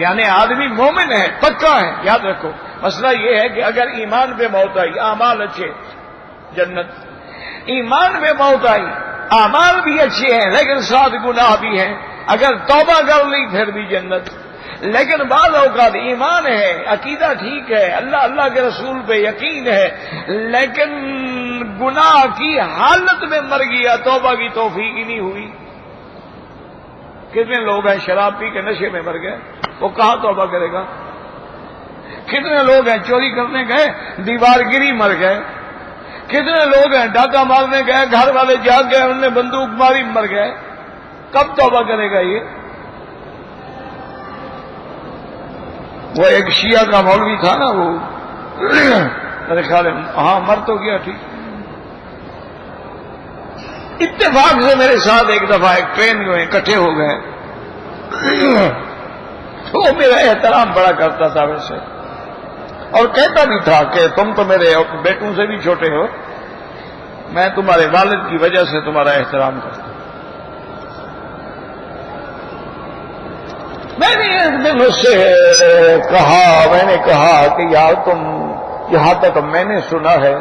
یعنی آدمی مومن ہے، پکا ہے. یاد رکھو مسئلہ یہ ہے کہ اگر ایمان پہ موت آئی، اعمال اچھے جنت، ایمان پہ موت آئی اعمال بھی اچھے ہیں لیکن ساتھ گناہ بھی ہیں، اگر توبہ کر لی پھر بھی جنت. لیکن بعض اوقات ایمان ہے، عقیدہ ٹھیک ہے، اللہ کے رسول پہ یقین ہے، لیکن گناہ کی حالت میں مر گیا، توبہ کی توفیق ہی نہیں ہوئی. کتنے لوگ ہیں شراب پی کے نشے میں مر گئے، وہ کہاں توبہ کرے گا؟ کتنے لوگ ہیں چوری کرنے گئے دیوار گری مر گئے، کتنے لوگ ہیں ڈاکہ مارنے گئے گھر والے جاگ گئے انہوں نے بندوق ماری مر گئے. کب توبہ کرے گا یہ؟ وہ ایک شیعہ کا مولوی تھا نا، وہ میرے خیال ہے ہاں مر تو گیا ٹھیک. اتفاق سے میرے ساتھ ایک دفعہ ایک ٹرین میں اکٹھے ہو گئے، وہ میرا احترام بڑا کرتا تھا ویسے، اور کہتا بھی تھا کہ تم تو میرے بیٹوں سے بھی چھوٹے ہو، میں تمہارے والد کی وجہ سے تمہارا احترام کرتا ہوں. میں نے اس سے کہا کہ یار تم جہاں تک میں نے سنا ہے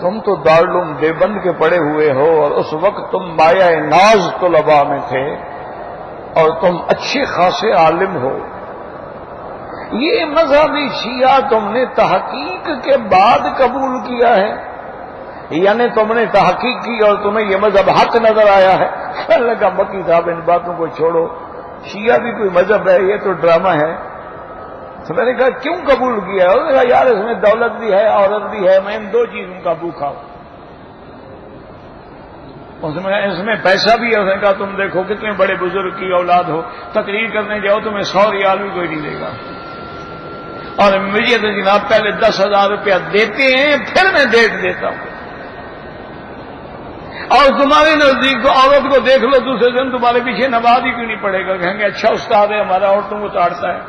تم تو دارالعلوم دیوبند کے پڑھے ہوئے ہو، اور اس وقت تم مایہ ناز طلباء میں تھے اور تم اچھے خاصے عالم ہو. یہ مذہبی شیعہ تم نے تحقیق کے بعد قبول کیا ہے، یعنی تم نے تحقیق کی اور تمہیں یہ مذہب حق نظر آیا ہے؟ کہنے لگا مکی صاحب ان باتوں کو چھوڑو، شیعہ بھی کوئی مذہب ہے، یہ تو ڈرامہ ہے. تو میں نے کہا کیوں قبول کیا ہے؟ انہوں نے کہا یار اس میں دولت بھی ہے عورت بھی ہے، میں ان دو چیزوں کا بھوکھا ہوں. اس میں پیسہ بھی ہے. اس نے کہا تم دیکھو کتنے بڑے بزرگ کی اولاد ہو، تقریر کرنے جاؤ تمہیں 100 ریال بھی کوئی نہیں دے گا، اور مجھے تو جناب پہلے 10,000 روپیہ دیتے ہیں پھر میں ڈیٹ دیتا ہوں. اور تمہارے نزدیک تو عورت کو دیکھ لو دوسرے دن تمہارے پیچھے نماز ہی کیوں نہیں پڑے گا، کہیں گے اچھا استاد ہے ہمارا عورتوں کو تاڑتا ہے.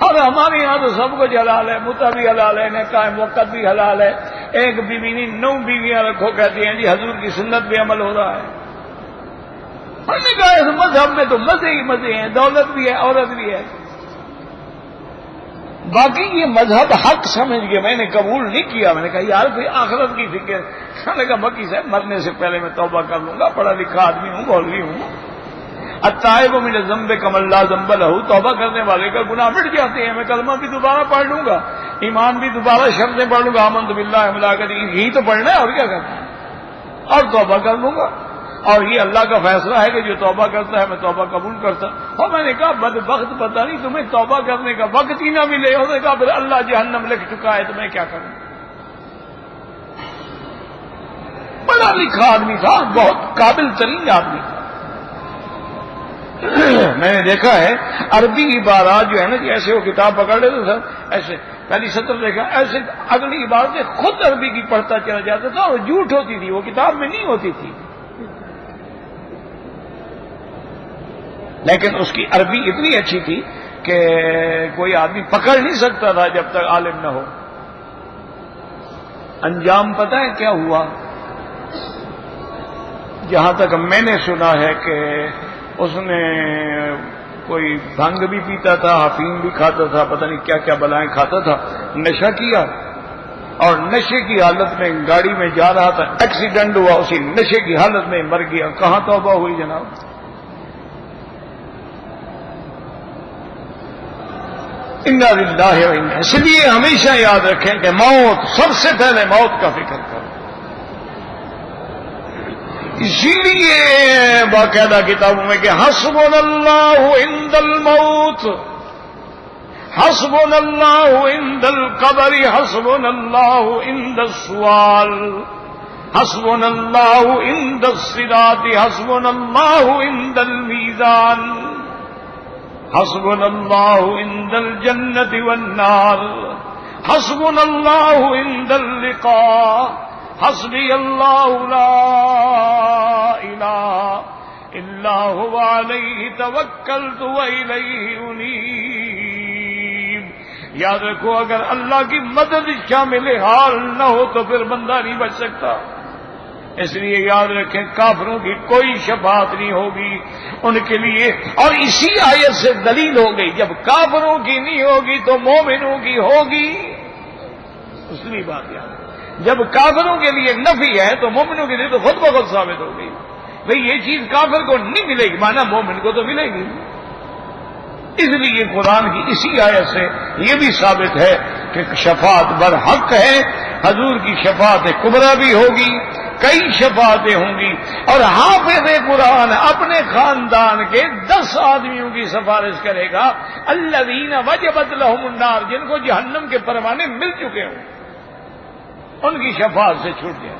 اور ہمارے یہاں تو سب کچھ حلال ہے، متا بھی حلال ہے، نکاح موقت بھی حلال ہے، ایک بیوی نہیں 9 بیویاں رکھو، کہتی ہیں جی حضور کی سنت پہ عمل ہو رہا ہے. ہم نے کہا اس مذہب میں تو مزے ہی مزے ہیں، دولت بھی ہے عورت بھی ہے. باقی یہ مذہب حق سمجھ کے میں نے قبول نہیں کیا. میں نے کہا یار کوئی آخرت کی فکر. میں نے کہا مکی صاحب مرنے سے پہلے میں توبہ کر لوں گا، پڑھا لکھا آدمی ہوں، مولوی ہوں. التائب من الذنب کمن لا ذنب له، توبہ کرنے والے کا گناہ مٹ جاتے ہیں. میں کلمہ بھی دوبارہ پڑھ لوں گا، ایمان بھی دوبارہ شرطیں پڑھ لوں گا، آمنت باللہ ملاقاتی، یہی تو پڑھنا ہے اور کیا کرنا ہے، اور توبہ کر لوں گا. اور یہ اللہ کا فیصلہ ہے کہ جو توبہ کرتا ہے میں توبہ قبول کرتا. اور میں نے کہا بدبخت پتہ نہیں تمہیں توبہ کرنے کا وقت ہی نہ ملے. اس نے کہا پھر اللہ جہنم لکھ چکا ہے تو میں کیا کروں. بڑا لکھا آدمی تھا، بہت قابل ترین آدمی تھا. میں نے دیکھا ہے عربی عبارات جو ہے نا، جیسے وہ کتاب پکڑ لیتے تھا ایسے پہلی سطر دیکھا ایسے اگلی عبارتیں خود عربی کی پڑھتا چلا جاتا تھا، اور جھوٹ ہوتی تھی، وہ کتاب میں نہیں ہوتی تھی. لیکن اس کی عربی اتنی اچھی تھی کہ کوئی آدمی پکڑ نہیں سکتا تھا جب تک عالم نہ ہو. انجام پتہ ہے کیا ہوا؟ جہاں تک میں نے سنا ہے کہ اس نے کوئی بھنگ بھی پیتا تھا، افیم بھی کھاتا تھا، پتہ نہیں کیا کیا بلائیں کھاتا تھا، نشہ کیا، اور نشے کی حالت میں گاڑی میں جا رہا تھا، ایکسیڈنٹ ہوا، اسی نشے کی حالت میں مر گیا. کہاں توبہ ہوئی جناب؟ انا للہ و انا. اس لیے ہمیشہ یاد رکھیں کہ موت، سب سے پہلے موت کا فکر کرو. اسی لیے باقاعدہ کتابوں میں کہ حسبنا اللہ عند الموت، حسبنا اللہ عند القبر، حسبنا اللہ عند السؤال، حسبنا اللہ عند الصراط، حسبنا اللہ عند الميزان، حسبنا اللہ عند الجنة والنار، حسبنا اللہ عند اللقاء، حسبی اللہ لا الہ الا هو علیہ توکلت والیہ انیب. یاد رکھو اگر اللہ کی مدد شامل حال نہ ہو تو پھر بندہ نہیں بچ سکتا. اس لیے یاد رکھیں کافروں کی کوئی شفاعت نہیں ہوگی ان کے لیے. اور اسی آیت سے دلیل ہو گئی جب کافروں کی نہیں ہوگی تو مومنوں کی ہوگی. اس لیے بات یاد ہے جب کافروں کے لیے نفی ہے تو مومنوں کے لیے تو خود بخود ثابت ہو گئی. بھئی یہ چیز کافر کو نہیں ملے گی مانا مومن کو تو ملے گی. اس لیے قرآن کی اسی آیت سے یہ بھی ثابت ہے کہ شفاعت برحق ہے. حضور کی شفاعت کبریٰ بھی ہوگی, کئی شفاعتیں ہوں گی. اور حافظ قرآن اپنے خاندان کے 10 آدمیوں کی سفارش کرے گا, الذین وجبت لہم النار, جن کو جہنم کے پروانے مل چکے ہوں, ان کی شفاعت سے چھوٹ جائے.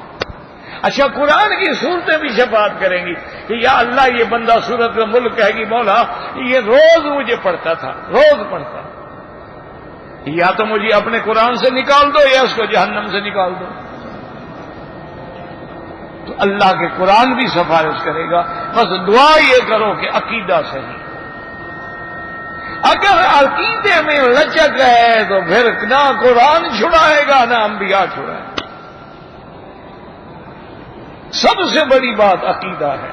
اچھا قرآن کی صورتیں بھی شفاعت کریں گی کہ یا اللہ یہ بندہ سورت ملک کہے گی مولا یہ روز مجھے پڑھتا تھا, روز پڑھتا, یا تو مجھے اپنے قرآن سے نکال دو یا اس کو جہنم سے نکال دو. تو اللہ کے قرآن بھی سفارش کرے گا. بس دعا یہ کرو کہ عقیدہ صحیح. اگر عقیدے میں لچک ہے تو پھر نہ قرآن چھڑائے گا نہ انبیاء چھڑائے گا. سب سے بڑی بات عقیدہ ہے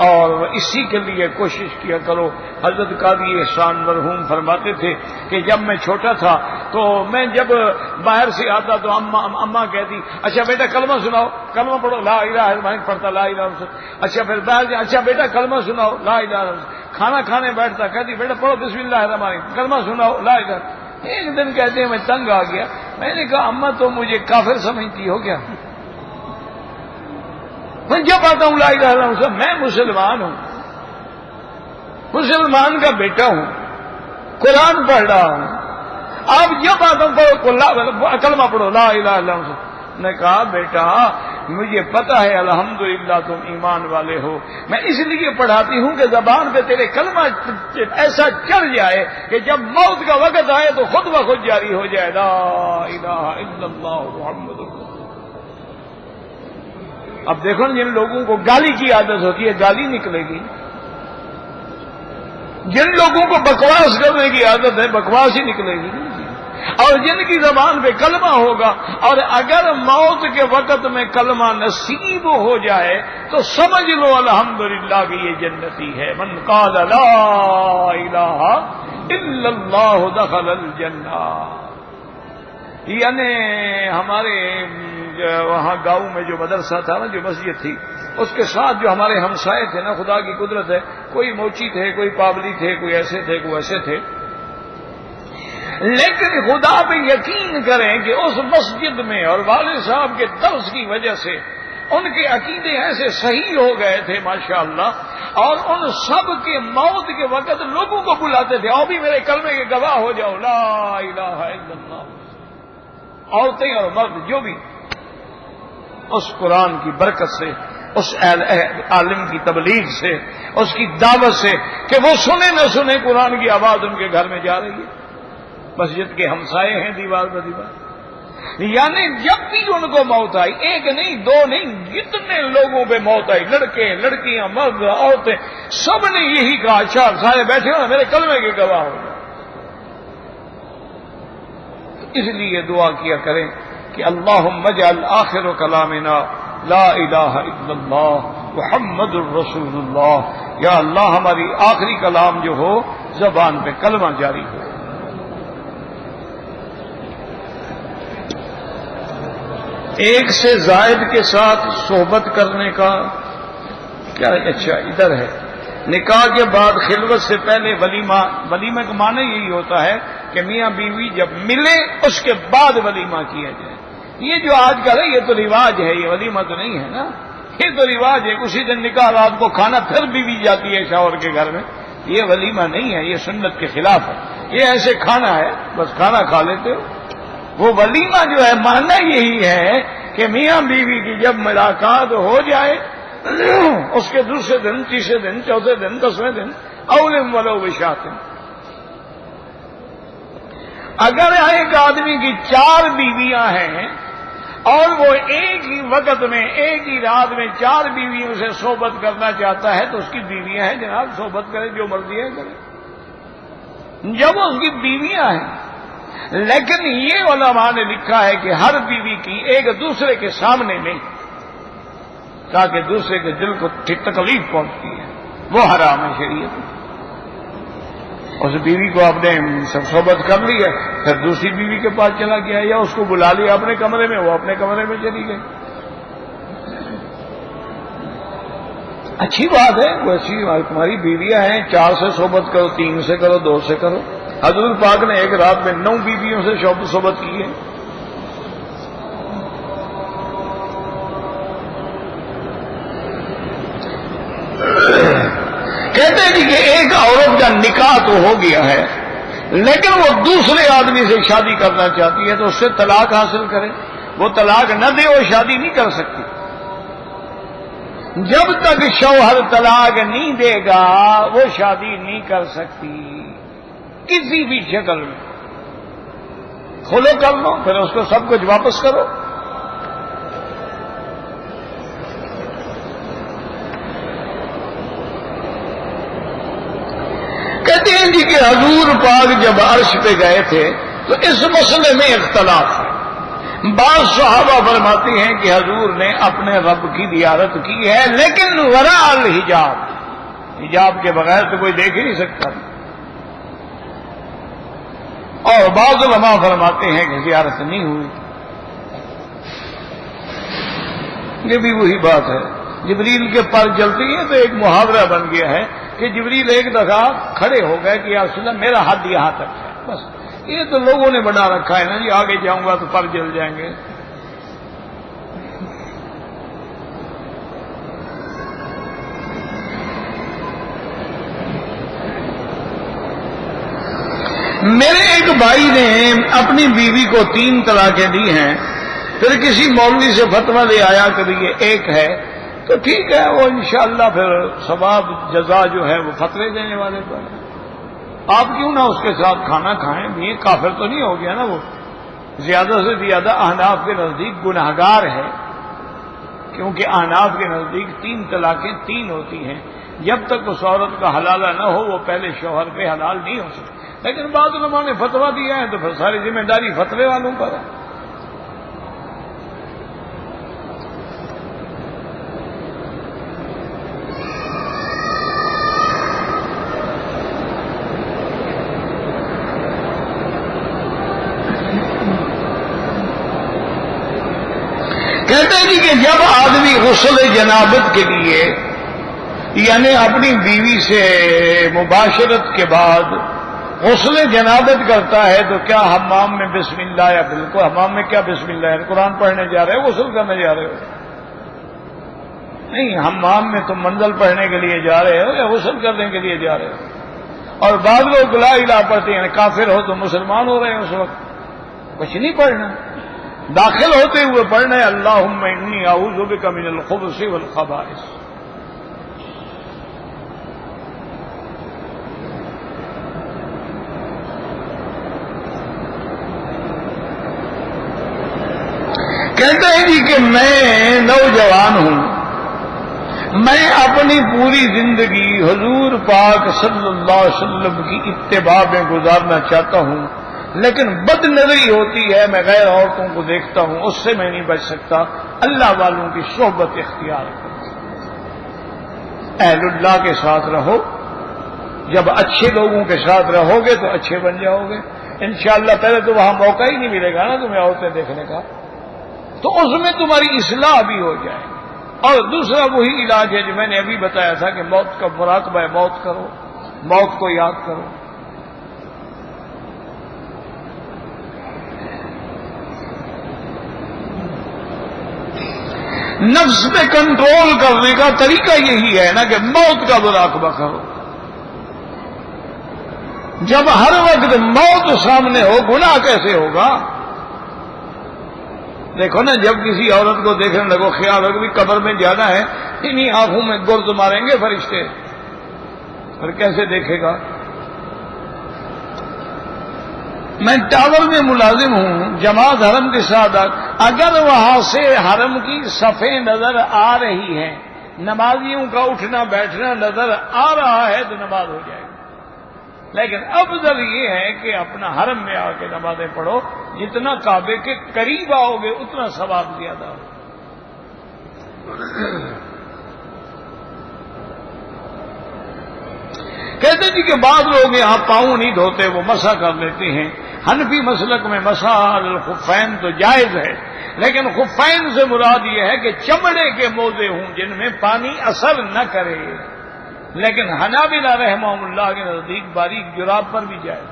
اور اسی کے لیے کوشش کیا کرو. حضرت قاضی احسان مرحوم فرماتے تھے کہ جب میں چھوٹا تھا تو میں جب باہر سے آتا تو اماں کہتی اچھا بیٹا کلمہ سناؤ, کلمہ پڑھو, لا الہ الا اللہ پڑھتا, لا الہ الا اللہ. اچھا پھر باہر سے اچھا بیٹا کلمہ سناؤ, لا الہ الا اللہ. کھانا کھانے بیٹھتا کہتی بیٹا پڑھو بسم اللہ الرحمن الرحیم, کلمہ سناؤ, لا الہ. ایک دن کہتے ہیں میں تنگ آ گیا, میں نے کہا اماں تو مجھے کافر سمجھتی ہو کیا؟ میں جب آتا ہوں لا الہ الا اللہ, میں مسلمان ہوں, مسلمان کا بیٹا ہوں, قرآن پڑھ رہا ہوں. آپ جب آتا ہوں کلمہ پڑھو لا الہ الا اللہ. نے کہا بیٹا مجھے پتا ہے الحمدللہ تم ایمان والے ہو, میں اس لیے پڑھاتی ہوں کہ زبان پہ تیرے کلمہ ایسا چڑھ جائے کہ جب موت کا وقت آئے تو خود بخود جاری ہو جائے لا الہ الا اللہ محمد رسول اللہ. اب دیکھو جن لوگوں کو گالی کی عادت ہوتی ہے گالی نکلے گی, جن لوگوں کو بکواس کرنے کی عادت ہے بکواس ہی نکلے گی, اور جن کی زبان پہ کلمہ ہوگا. اور اگر موت کے وقت میں کلمہ نصیب ہو جائے تو سمجھ لو الحمدللہ کہ یہ جنتی ہے. من قال لا الہ الا اللہ دخل الجنہ. یعنی ہمارے وہاں گاؤں میں جو مدرسہ تھا نا, جو مسجد تھی, اس کے ساتھ جو ہمارے ہمسائے تھے نا, خدا کی قدرت ہے, کوئی موچی تھے, کوئی پابلی تھے, کوئی ایسے تھے, کوئی ایسے تھے. لیکن خدا پہ یقین کریں کہ اس مسجد میں اور والد صاحب کے درس کی وجہ سے ان کے عقیدے ایسے صحیح ہو گئے تھے ماشاءاللہ. اور ان سب کے موت کے وقت لوگوں کو بلاتے تھے, اور بھی میرے کلمے کے گواہ ہو جاؤ لا الہ الا اللہ. عورتیں اور مرد جو بھی اس قرآن کی برکت سے, اس عالم کی تبلیغ سے, اس کی دعوت سے کہ وہ سنے نہ سنے قرآن کی آواز ان کے گھر میں جا رہی ہے. مسجد کے ہمسائے ہیں دیوار پر دیوار. یعنی جب بھی ان کو موت آئی, ایک نہیں دو نہیں, جتنے لوگوں پہ موت آئی, لڑکے لڑکیاں مرد عورتیں, سب نے یہی کہا اچھا سارے بیٹھے ہو میرے کلمے کے گواہ ہو. اس لیے دعا کیا کریں کہ اللہم اجعل آخر کلامنا لا الہ الا اللہ محمد الرسول اللہ. یا اللہ ہماری آخری کلام جو ہو زبان پہ کلمہ جاری ہو. ایک سے زائد کے ساتھ صحبت کرنے کا کیا؟ اچھا ادھر ہے, نکاح کے بعد خلوت سے پہلے ولیمہ. ولیمہ کا معنی یہی ہوتا ہے کہ میاں بیوی جب ملے اس کے بعد ولیمہ کیا جائے. یہ جو آج کل ہے یہ تو رواج ہے, یہ ولیمہ تو نہیں ہے نا, یہ تو رواج ہے. اسی دن نکاح رات کو کھانا پھر بیوی جاتی ہے شوہر کے گھر میں, یہ ولیمہ نہیں ہے, یہ سنت کے خلاف ہے. یہ ایسے کھانا ہے, بس کھانا کھا لیتے ہو. وہ ولیمہ جو ہے معنی یہی ہے کہ میاں بیوی کی جب ملاقات ہو جائے اس کے دوسرے دن, تیسرے دن, چوتھے دن, 10ویں دن اولم ولو بشات. اگر ایک آدمی کی 4 بیویاں ہیں اور وہ ایک ہی وقت میں ایک ہی رات میں 4 بیویوں سے صحبت کرنا چاہتا ہے تو اس کی بیویاں ہیں جناب, صحبت کرے جو مرضی ہے کرے. جب اس کی بیویاں ہیں لیکن یہ علماء نے لکھا ہے کہ ہر بیوی کی ایک دوسرے کے سامنے نہیں، تاکہ دوسرے کے دل کو تکلیف پہنچتی ہے، وہ حرام ہے شریعت میں۔ اس بیوی کو آپ نے صحبت کر لی ہے، پھر دوسری بیوی کے پاس چلا گیا یا اس کو بلا لیا اپنے کمرے میں، وہ اپنے کمرے میں چلی گئی، اچھی بات ہے، وہ اچھی تمہاری بیویاں ہیں، 4 سے صحبت کرو، 3 سے کرو، 2 سے کرو۔ حضور پاک نے ایک رات میں 9 بیویوں سے صحبت کی ہے۔ کہتے ہیں کہ ایک عورت کا نکاح تو ہو گیا ہے، لیکن وہ دوسرے آدمی سے شادی کرنا چاہتی ہے تو اس سے طلاق حاصل کرے، وہ طلاق نہ دے وہ شادی نہیں کر سکتی۔ جب تک شوہر طلاق نہیں دے گا وہ شادی نہیں کر سکتی کسی بھی شکل میں، کھلو کر لو پھر اس کو سب کچھ واپس کرو۔ کہتے ہیں جی کہ حضور پاک جب عرش پہ گئے تھے تو اس مسئلے میں اختلاف ہے۔ بعض صحابہ فرماتے ہیں کہ حضور نے اپنے رب کی زیارت کی ہے لیکن وراء الحجاب، حجاب کے بغیر تو کوئی دیکھ ہی نہیں سکتا، اور بعض علماء فرماتے ہیں کہ زیارت نہیں ہوئی۔ یہ بھی وہی بات ہے، جبریل کے پر جلتی ہے تو ایک محاورہ بن گیا ہے کہ جبریل ایک دفعہ کھڑے ہو گئے کہ یا رسول اللہ میرا حد یہاں تک ہے، بس یہ تو لوگوں نے بنا رکھا ہے نا جی، آگے جاؤں گا تو پر جل جائیں گے۔ میرے ایک بھائی نے اپنی بیوی کو 3 طلاقیں دی ہیں، پھر کسی مولوی سے فتویٰ لے آیا کہ یہ ایک ہے، تو ٹھیک ہے وہ انشاءاللہ پھر ثواب جزا جو ہے وہ فتوے دینے والے پر، آپ کیوں نہ اس کے ساتھ کھانا کھائیں، یہ کافر تو نہیں ہو گیا نا، وہ زیادہ سے زیادہ احناف کے نزدیک گناہگار ہے، کیونکہ احناف کے نزدیک 3 طلاقیں 3 ہوتی ہیں، جب تک اس عورت کا حلالہ نہ ہو وہ پہلے شوہر پہ حلال نہیں ہو سکتی۔ لیکن بعض علماء نے فتویٰ دیا ہے تو پھر ساری ذمہ داری فتوے والوں پر ہے۔ کہتے ہیں کہ جب آدمی غسل جنابت کے لیے یعنی اپنی بیوی سے مباشرت کے بعد غسل جنابت کرتا ہے تو کیا حمام میں بسم اللہ، یا بالکل حمام میں کیا بسم اللہ ہے، قرآن پڑھنے جا رہے ہو غسل کرنے جا رہے ہو؟ نہیں، حمام میں تم منزل پڑھنے کے لیے جا رہے ہو یا غسل کرنے کے لیے جا رہے ہو؟ اور بعض لوگ لا الہ پڑھتے ہیں، کافر ہو تو مسلمان ہو رہے ہیں، اس وقت کچھ نہیں پڑھنا، داخل ہوتے ہوئے پڑھنا ہے اللہم انی اعوذ بک من الخبث والخبائث۔ کہتے ہیں جی کہ میں نوجوان ہوں، میں اپنی پوری زندگی حضور پاک صلی اللہ علیہ وسلم کی اتباع میں گزارنا چاہتا ہوں، لیکن بد نظری ہوتی ہے، میں غیر عورتوں کو دیکھتا ہوں، اس سے میں نہیں بچ سکتا، اللہ والوں کی صحبت اختیار کرو، اہل اللہ کے ساتھ رہو، جب اچھے لوگوں کے ساتھ رہو گے تو اچھے بن جاؤ گے انشاءاللہ۔ پہلے تو وہاں موقع ہی نہیں ملے گا نا تمہیں عورتیں دیکھنے کا، تو اس میں تمہاری اصلاح بھی ہو جائے۔ اور دوسرا وہی علاج ہے جو میں نے ابھی بتایا تھا کہ موت کا مراقبہ موت کرو، موت کو یاد کرو۔ نفس پہ کنٹرول کرنے کا طریقہ یہی ہے نا کہ موت کا مراقبہ کرو۔ جب ہر وقت موت سامنے ہو گناہ کیسے ہوگا؟ دیکھو نا، جب کسی عورت کو دیکھنے لگو خیال ہو کہ قبر میں جانا ہے، انہی آنکھوں میں گرد ماریں گے فرشتے، پھر کیسے دیکھے گا؟ میں ٹاور میں ملازم ہوں، جماعت حرم کے ساتھ، اگر وہاں سے حرم کی صفیں نظر آ رہی ہیں، نمازیوں کا اٹھنا بیٹھنا نظر آ رہا ہے تو نماز ہو جائے گی۔ لیکن افضل یہ ہے کہ اپنا حرم میں آ کے نمازیں پڑھو، جتنا کعبے کے قریب آؤ گے اتنا ثواب زیادہ ہو۔ کہتے جی کہ بعض لوگ یہاں پاؤں نہیں دھوتے، وہ مسح کر لیتے ہیں۔ حنفی مسلک میں مسح الخفین تو جائز ہے، لیکن خفین سے مراد یہ ہے کہ چمڑے کے موزے ہوں جن میں پانی اثر نہ کرے، لیکن حنابلہ رحمہم اللہ کے نزدیک باریک جراب پر بھی جائز۔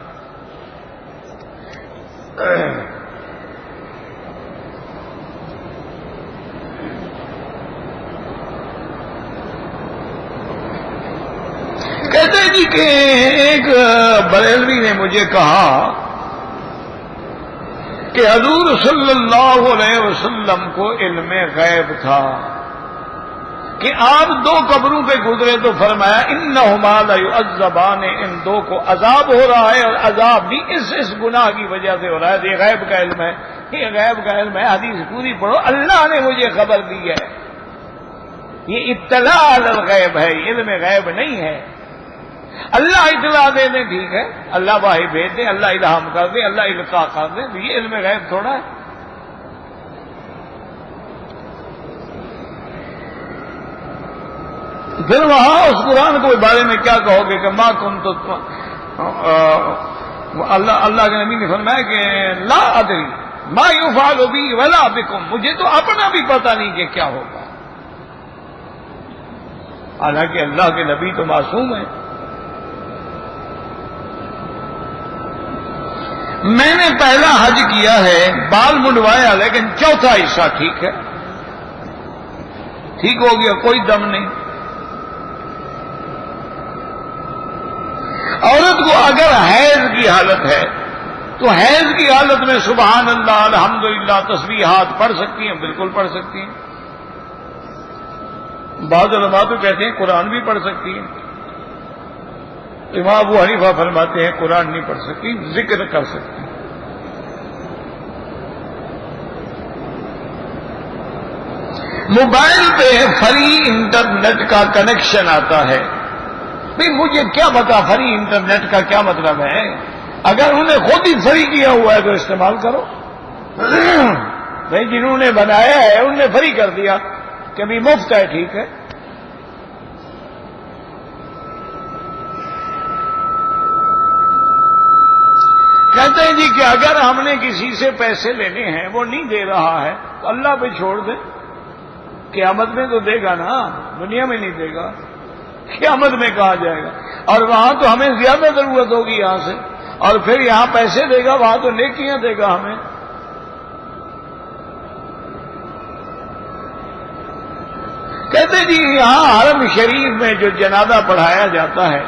کہتے جی کہ ایک بریلوی نے مجھے کہا کہ حضور صلی اللہ علیہ وسلم کو علم غیب تھا کہ آپ دو قبروں پہ گزرے تو فرمایا انہما لیعذبان، ان دو کو عذاب ہو رہا ہے، اور عذاب بھی اس گناہ کی وجہ سے ہو رہا ہے۔ یہ غیب کا علم ہے، یہ غیب کا علم ہے، حدیث پوری پڑھو، اللہ نے مجھے خبر دی ہے، یہ اطلاع علی الغیب ہے، علم غیب نہیں ہے۔ اللہ اطلاع دے دے ٹھیک ہے، اللہ واہی بھیج دے، اللہ الہام کر دے، اللہ القاء کر دے، یہ علم غیب تھوڑا ہے۔ پھر وہاں اس قرآن کے بارے میں کیا کہو گے کہ ما کنت، اللہ کے نبی نے فرمایا کہ لا ادری ما یفعل بی ولا بکم، مجھے تو اپنا بھی پتہ نہیں کہ کیا ہوگا۔ حالانکہ اللہ کے نبی تو معصوم ہیں۔ میں نے پہلا حج کیا ہے، بال منڈوایا، لیکن چوتھا حصہ ٹھیک ہے، ٹھیک ہو گیا، کوئی دم نہیں۔ عورت کو اگر حیض کی حالت ہے تو حیض کی حالت میں سبحان اللہ الحمدللہ تسبیحات پڑھ سکتی ہیں، بالکل پڑھ سکتی ہیں۔ بعض علماء تو کہتے ہیں قرآن بھی پڑھ سکتی ہیں۔ امام ابو حنیفہ فرماتے ہیں قرآن نہیں پڑھ سکتی، ذکر کر سکتی۔ موبائل پہ فری انٹرنیٹ کا کنیکشن آتا ہے، بھئی مجھے کیا پتا فری انٹرنیٹ کا کیا مطلب ہے؟ اگر انہیں خود ہی فری کیا ہوا ہے تو استعمال کرو۔ بھئی جنہوں نے بنایا ہے انہوں نے فری کر دیا کہ بھی مفت ہے، ٹھیک ہے۔ کہتے ہیں جی کہ اگر ہم نے کسی سے پیسے لینے ہیں، وہ نہیں دے رہا ہے تو اللہ پہ چھوڑ دیں، قیامت میں تو دے گا نا، دنیا میں نہیں دے گا، قیامت میں کہا جائے گا۔ اور وہاں تو ہمیں زیادہ ضرورت ہوگی یہاں سے، اور پھر یہاں پیسے دے گا، وہاں تو نیکیاں دے گا ہمیں۔ کہتے جی یہاں حرم شریف میں جو جنازہ پڑھایا جاتا ہے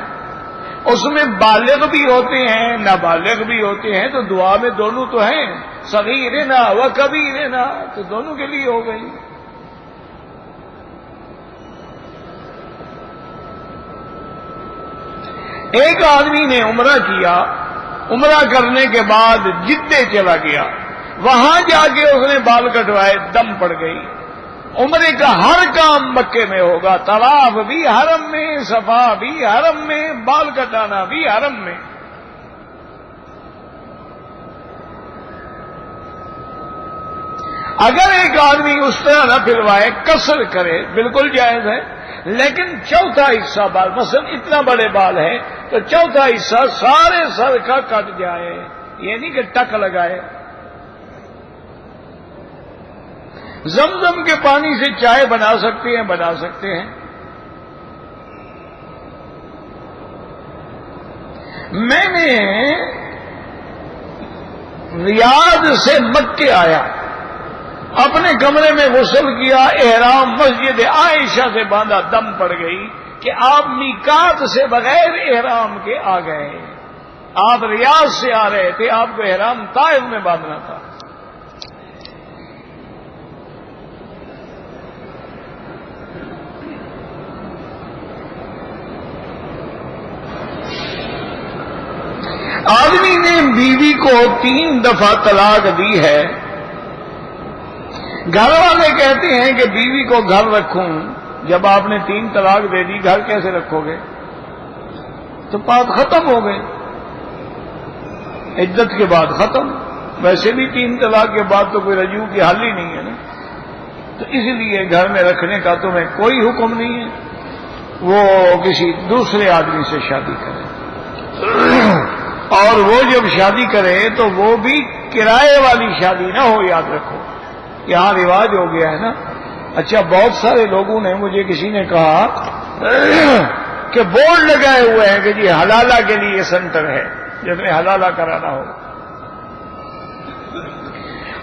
اس میں بالغ بھی ہوتے ہیں، نابالغ بھی ہوتے ہیں، تو دعا میں دونوں تو ہیں، صغیرنا و کبیرنا، تو دونوں کے لیے ہو گئی۔ ایک آدمی نے عمرہ کیا، عمرہ کرنے کے بعد جدے چلا گیا، وہاں جا کے اس نے بال کٹوائے، دم پڑ گئی۔ عمرے کا ہر کام مکے میں ہوگا، طواف بھی حرم میں، صفا بھی حرم میں، بال کٹانا بھی حرم میں۔ اگر ایک آدمی اس طرح نہ پھروائے، قصر کرے، بالکل جائز ہے، لیکن چوتھا حصہ بال، مثلا اتنا بڑے بال ہے تو چوتھا حصہ سارے سر کا کٹ جائے، یہ نہیں کہ ٹک لگائے۔ زمزم کے پانی سے چائے بنا سکتے ہیں، بنا سکتے ہیں۔ میں نے ریاض سے مکے آیا، اپنے کمرے میں غسل کیا، احرام مسجد عائشہ سے باندھا، دم پڑ گئی کہ آپ میقات سے بغیر احرام کے آ گئے۔ آپ ریاض سے آ رہے تھے، آپ کو احرام طائف میں باندھنا تھا۔ آدمی نے بیوی کو 3 دفعہ طلاق دی ہے، گھر والے کہتے ہیں کہ بیوی کو گھر رکھوں، جب آپ نے 3 طلاق دے دی گھر کیسے رکھو گے؟ تو بات ختم ہو گئی۔ عدت کے بعد ختم. ویسے بھی 3 طلاق کے بعد تو کوئی رجوع کی حل ہی نہیں ہے نا. تو اس لیے گھر میں رکھنے کا تمہیں کوئی حکم نہیں ہے. وہ کسی دوسرے آدمی سے شادی کرے, اور وہ جب شادی کرے تو وہ بھی کرائے والی شادی نہ ہو. یاد رکھو یہاں رواج ہو گیا ہے نا. اچھا بہت سارے لوگوں نے, مجھے کسی نے کہا کہ بورڈ لگائے ہوئے ہیں کہ جی حلالہ کے لیے یہ سینٹر ہے جس میں حلالہ کرانا ہو.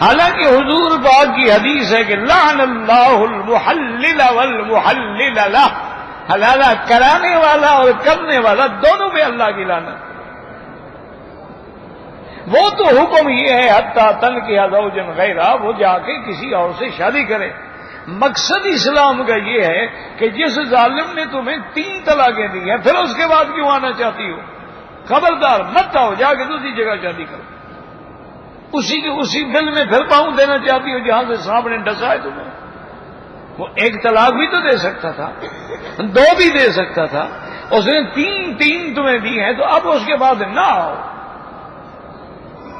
حالانکہ حضور پاک کی حدیث ہے کہ لعن اللہ المحلل والمحلل لہ, حلالہ کرانے والا اور کرنے والا دونوں میں اللہ کی لعنت. وہ تو حکم یہ ہے حتیٰ تنکح زوجا غیرہ, وہ جا کے کسی اور سے شادی کرے. مقصد اسلام کا یہ ہے کہ جس ظالم نے تمہیں 3 طلاقیں دی ہیں پھر اس کے بعد کیوں آنا چاہتی ہو؟ خبردار مت آؤ, جا کے دوسری جگہ شادی کرو. اسی دل میں پھر پاؤں دینا چاہتی ہو جہاں سے سانپ نے ڈسا ہے تمہیں. وہ 1 طلاق بھی تو دے سکتا تھا, 2 بھی دے سکتا تھا. اس نے 3 تمہیں دی ہیں, تو اب اس کے بعد نہ آؤ.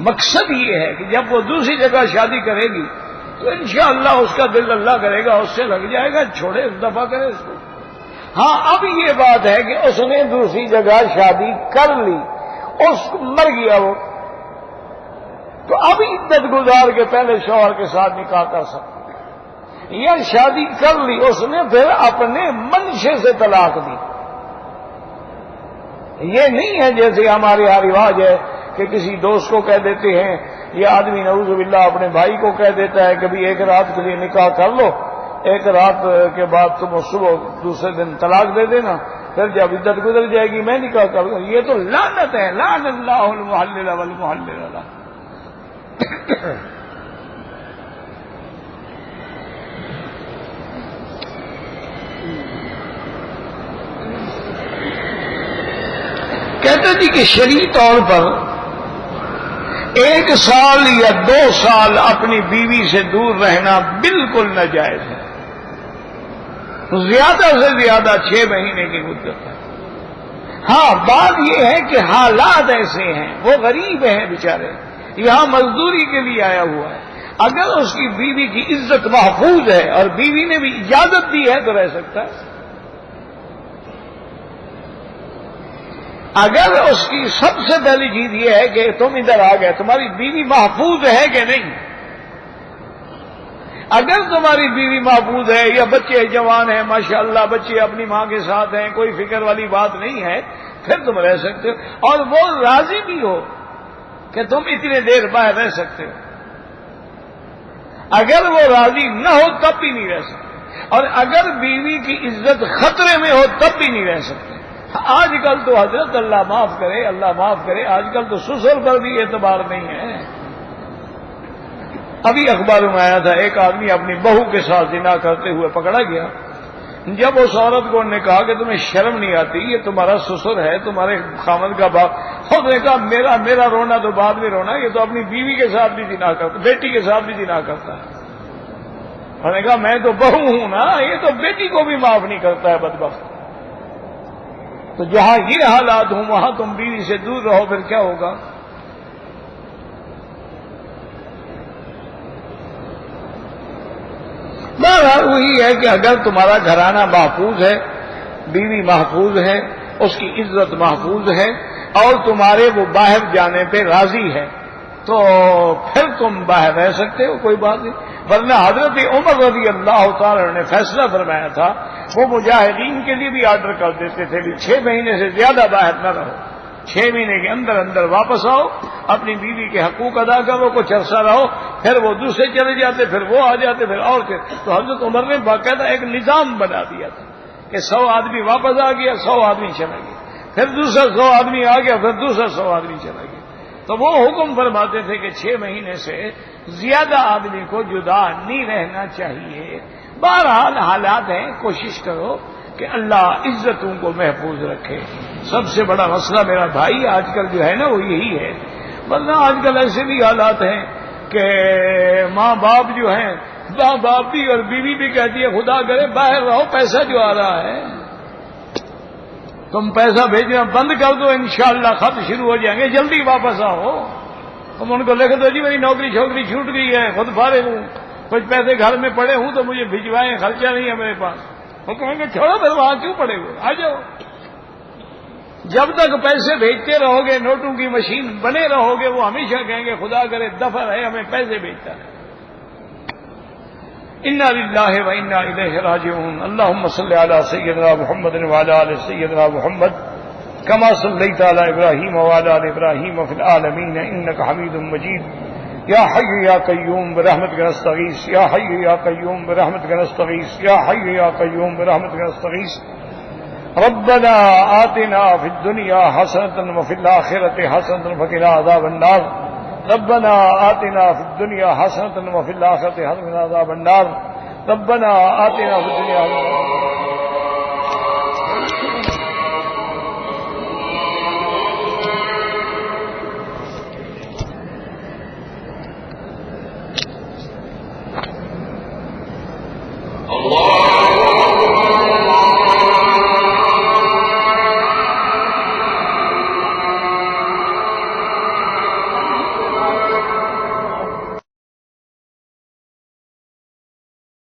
مقصد یہ ہے کہ جب وہ دوسری جگہ شادی کرے گی تو انشاءاللہ اس کا دل اللہ کرے گا اس سے لگ جائے گا, چھوڑے دفعہ کرے اس کو. ہاں اب یہ بات ہے کہ اس نے دوسری جگہ شادی کر لی, اس مر گیا وہ, تو اب عدت گزار کے پہلے شوہر کے ساتھ نکاح کر سکتے. یا شادی کر لی اس نے پھر اپنے منشے سے طلاق دی. یہ نہیں ہے جیسے ہمارے یہاں رواج ہے کہ کسی دوست کو کہہ دیتے ہیں, یہ آدمی نعوذ باللہ اپنے بھائی کو کہہ دیتا ہے کہ بھی 1 رات کے لیے نکاح کر لو, 1 رات کے بعد تم صبح دوسرے دن طلاق دے دینا, پھر جب عدت گزر جائے گی میں نکاح کر لوں. یہ تو لعنت ہے. لعن اللہ المحلل والمحلل لہ. کہتے تھے کہ شرعی طور پر 1 سال یا 2 سال اپنی بیوی سے دور رہنا بالکل ناجائز ہے. زیادہ سے زیادہ 6 مہینے کی مدت ہے. ہاں بات یہ ہے کہ حالات ایسے ہیں, وہ غریب ہیں بیچارے, یہاں مزدوری کے لیے آیا ہوا ہے. اگر اس کی بیوی کی عزت محفوظ ہے اور بیوی نے بھی اجازت دی ہے تو رہ سکتا ہے. اگر اس کی سب سے پہلی چیز یہ ہے کہ تم ادھر آ گئے, تمہاری بیوی محفوظ ہے کہ نہیں. اگر تمہاری بیوی محفوظ ہے یا بچے جوان ہیں ماشاءاللہ, بچے اپنی ماں کے ساتھ ہیں, کوئی فکر والی بات نہیں ہے, پھر تم رہ سکتے ہو. اور وہ راضی بھی ہو کہ تم اتنے دیر باہر رہ سکتے ہو. اگر وہ راضی نہ ہو تب بھی نہیں رہ سکتے, اور اگر بیوی کی عزت خطرے میں ہو تب بھی نہیں رہ سکتے. آج کل تو حضرت اللہ معاف کرے, آج کل تو سسر پر بھی اعتبار نہیں ہے. ابھی اخباروں میں آیا تھا ایک آدمی اپنی بہو کے ساتھ زنا کرتے ہوئے پکڑا گیا. جب اس عورت کو نے کہا کہ تمہیں شرم نہیں آتی, یہ تمہارا سسر ہے, تمہارے خامد کا باپ. اس نے کہا میرا رونا تو بعد میں رونا, یہ تو اپنی بیوی کے ساتھ بھی زنا کرتا, بیٹی کے ساتھ بھی زنا کرتا ہے. انہوں نے کہا میں تو بہو ہوں نا, یہ تو بیٹی کو بھی معاف نہیں کرتا ہے بدبخت. تو جہاں یہ حالات ہوں وہاں تم بیوی سے دور رہو, پھر کیا ہوگا؟ بہرحال وہی ہے کہ اگر تمہارا گھرانہ محفوظ ہے, بیوی محفوظ ہے, اس کی عزت محفوظ ہے, اور تمہارے وہ باہر جانے پہ راضی ہے, تو پھر تم باہر رہ سکتے ہو, کوئی بات نہیں. ورنہ حضرت عمر رضی اللہ تعالی نے فیصلہ فرمایا تھا, وہ مجاہدین کے لیے بھی آرڈر کر دیتے تھے کہ 6 مہینے سے زیادہ باہر نہ رہو, 6 مہینے کے اندر واپس آؤ, اپنی بیوی کے حقوق ادا کرو, کچھ عرصہ رہو, پھر وہ دوسرے چلے جاتے, پھر وہ آ جاتے, پھر اور تو حضرت عمر نے باقاعدہ ایک نظام بنا دیا تھا کہ 100 آدمی واپس آ گیا, 100 آدمی چلا گیا, پھر دوسرا 100 آدمی آ گیا, پھر دوسرا 100 آدمی چلا گیا. تو وہ حکم فرماتے تھے کہ 6 مہینے سے زیادہ آدمی کو جدا نہیں رہنا چاہیے. بہرحال حالات ہیں, کوشش کرو کہ اللہ عزتوں کو محفوظ رکھے. سب سے بڑا مسئلہ میرا بھائی آج کل جو ہے نا وہ یہی ہے. ورنہ آج کل ایسے بھی حالات ہیں کہ ماں باپ جو ہیں, ماں باپ بھی اور بیوی بھی کہتی ہے خدا کرے باہر رہو, پیسہ جو آ رہا ہے. تم پیسہ بھیجنا بند کر دو، انشاءاللہ خط شروع ہو جائیں گے، جلدی واپس آؤ۔ تم ان کو لکھ دو جی میری نوکری چھوکری چھوٹ گئی ہے، خود فارغ ہوں، کچھ پیسے گھر میں پڑے ہوں تو مجھے بھجوائیں، خرچہ نہیں ہے میرے پاس۔ وہ کہیں گے چھوڑو پھر وہاں کیوں پڑے ہوئے، آ جاؤ۔ جب تک پیسے بھیجتے رہو گے، نوٹوں کی مشین بنے رہو گے، وہ ہمیشہ کہیں گے خدا کرے دفع ہے ہمیں پیسے بھیجتا ہے۔ انا للہ و انا الیہ راجعون۔ اللہم صلی علی سیدنا محمد وعلی آل سیدنا محمد کما صلیت علی ابراہیم وعلی آل ابراہیم فی العالمین انک حمید مجید۔ یا حی یا قیوم برحمتک نستغیث، یا حی یا قیوم برحمتک نستغیث، یا حی یا قیوم برحمتک نستغیث۔ ربنا آتنا فی الدنیا حسنة وفی الآخرة حسنة وقنا عذاب النار۔ ربنا آتنا فی الدنیا حسنة وفی الآخرة حسنة وقنا عذاب النار۔ ربنا آتنا فی الدنیا حسنة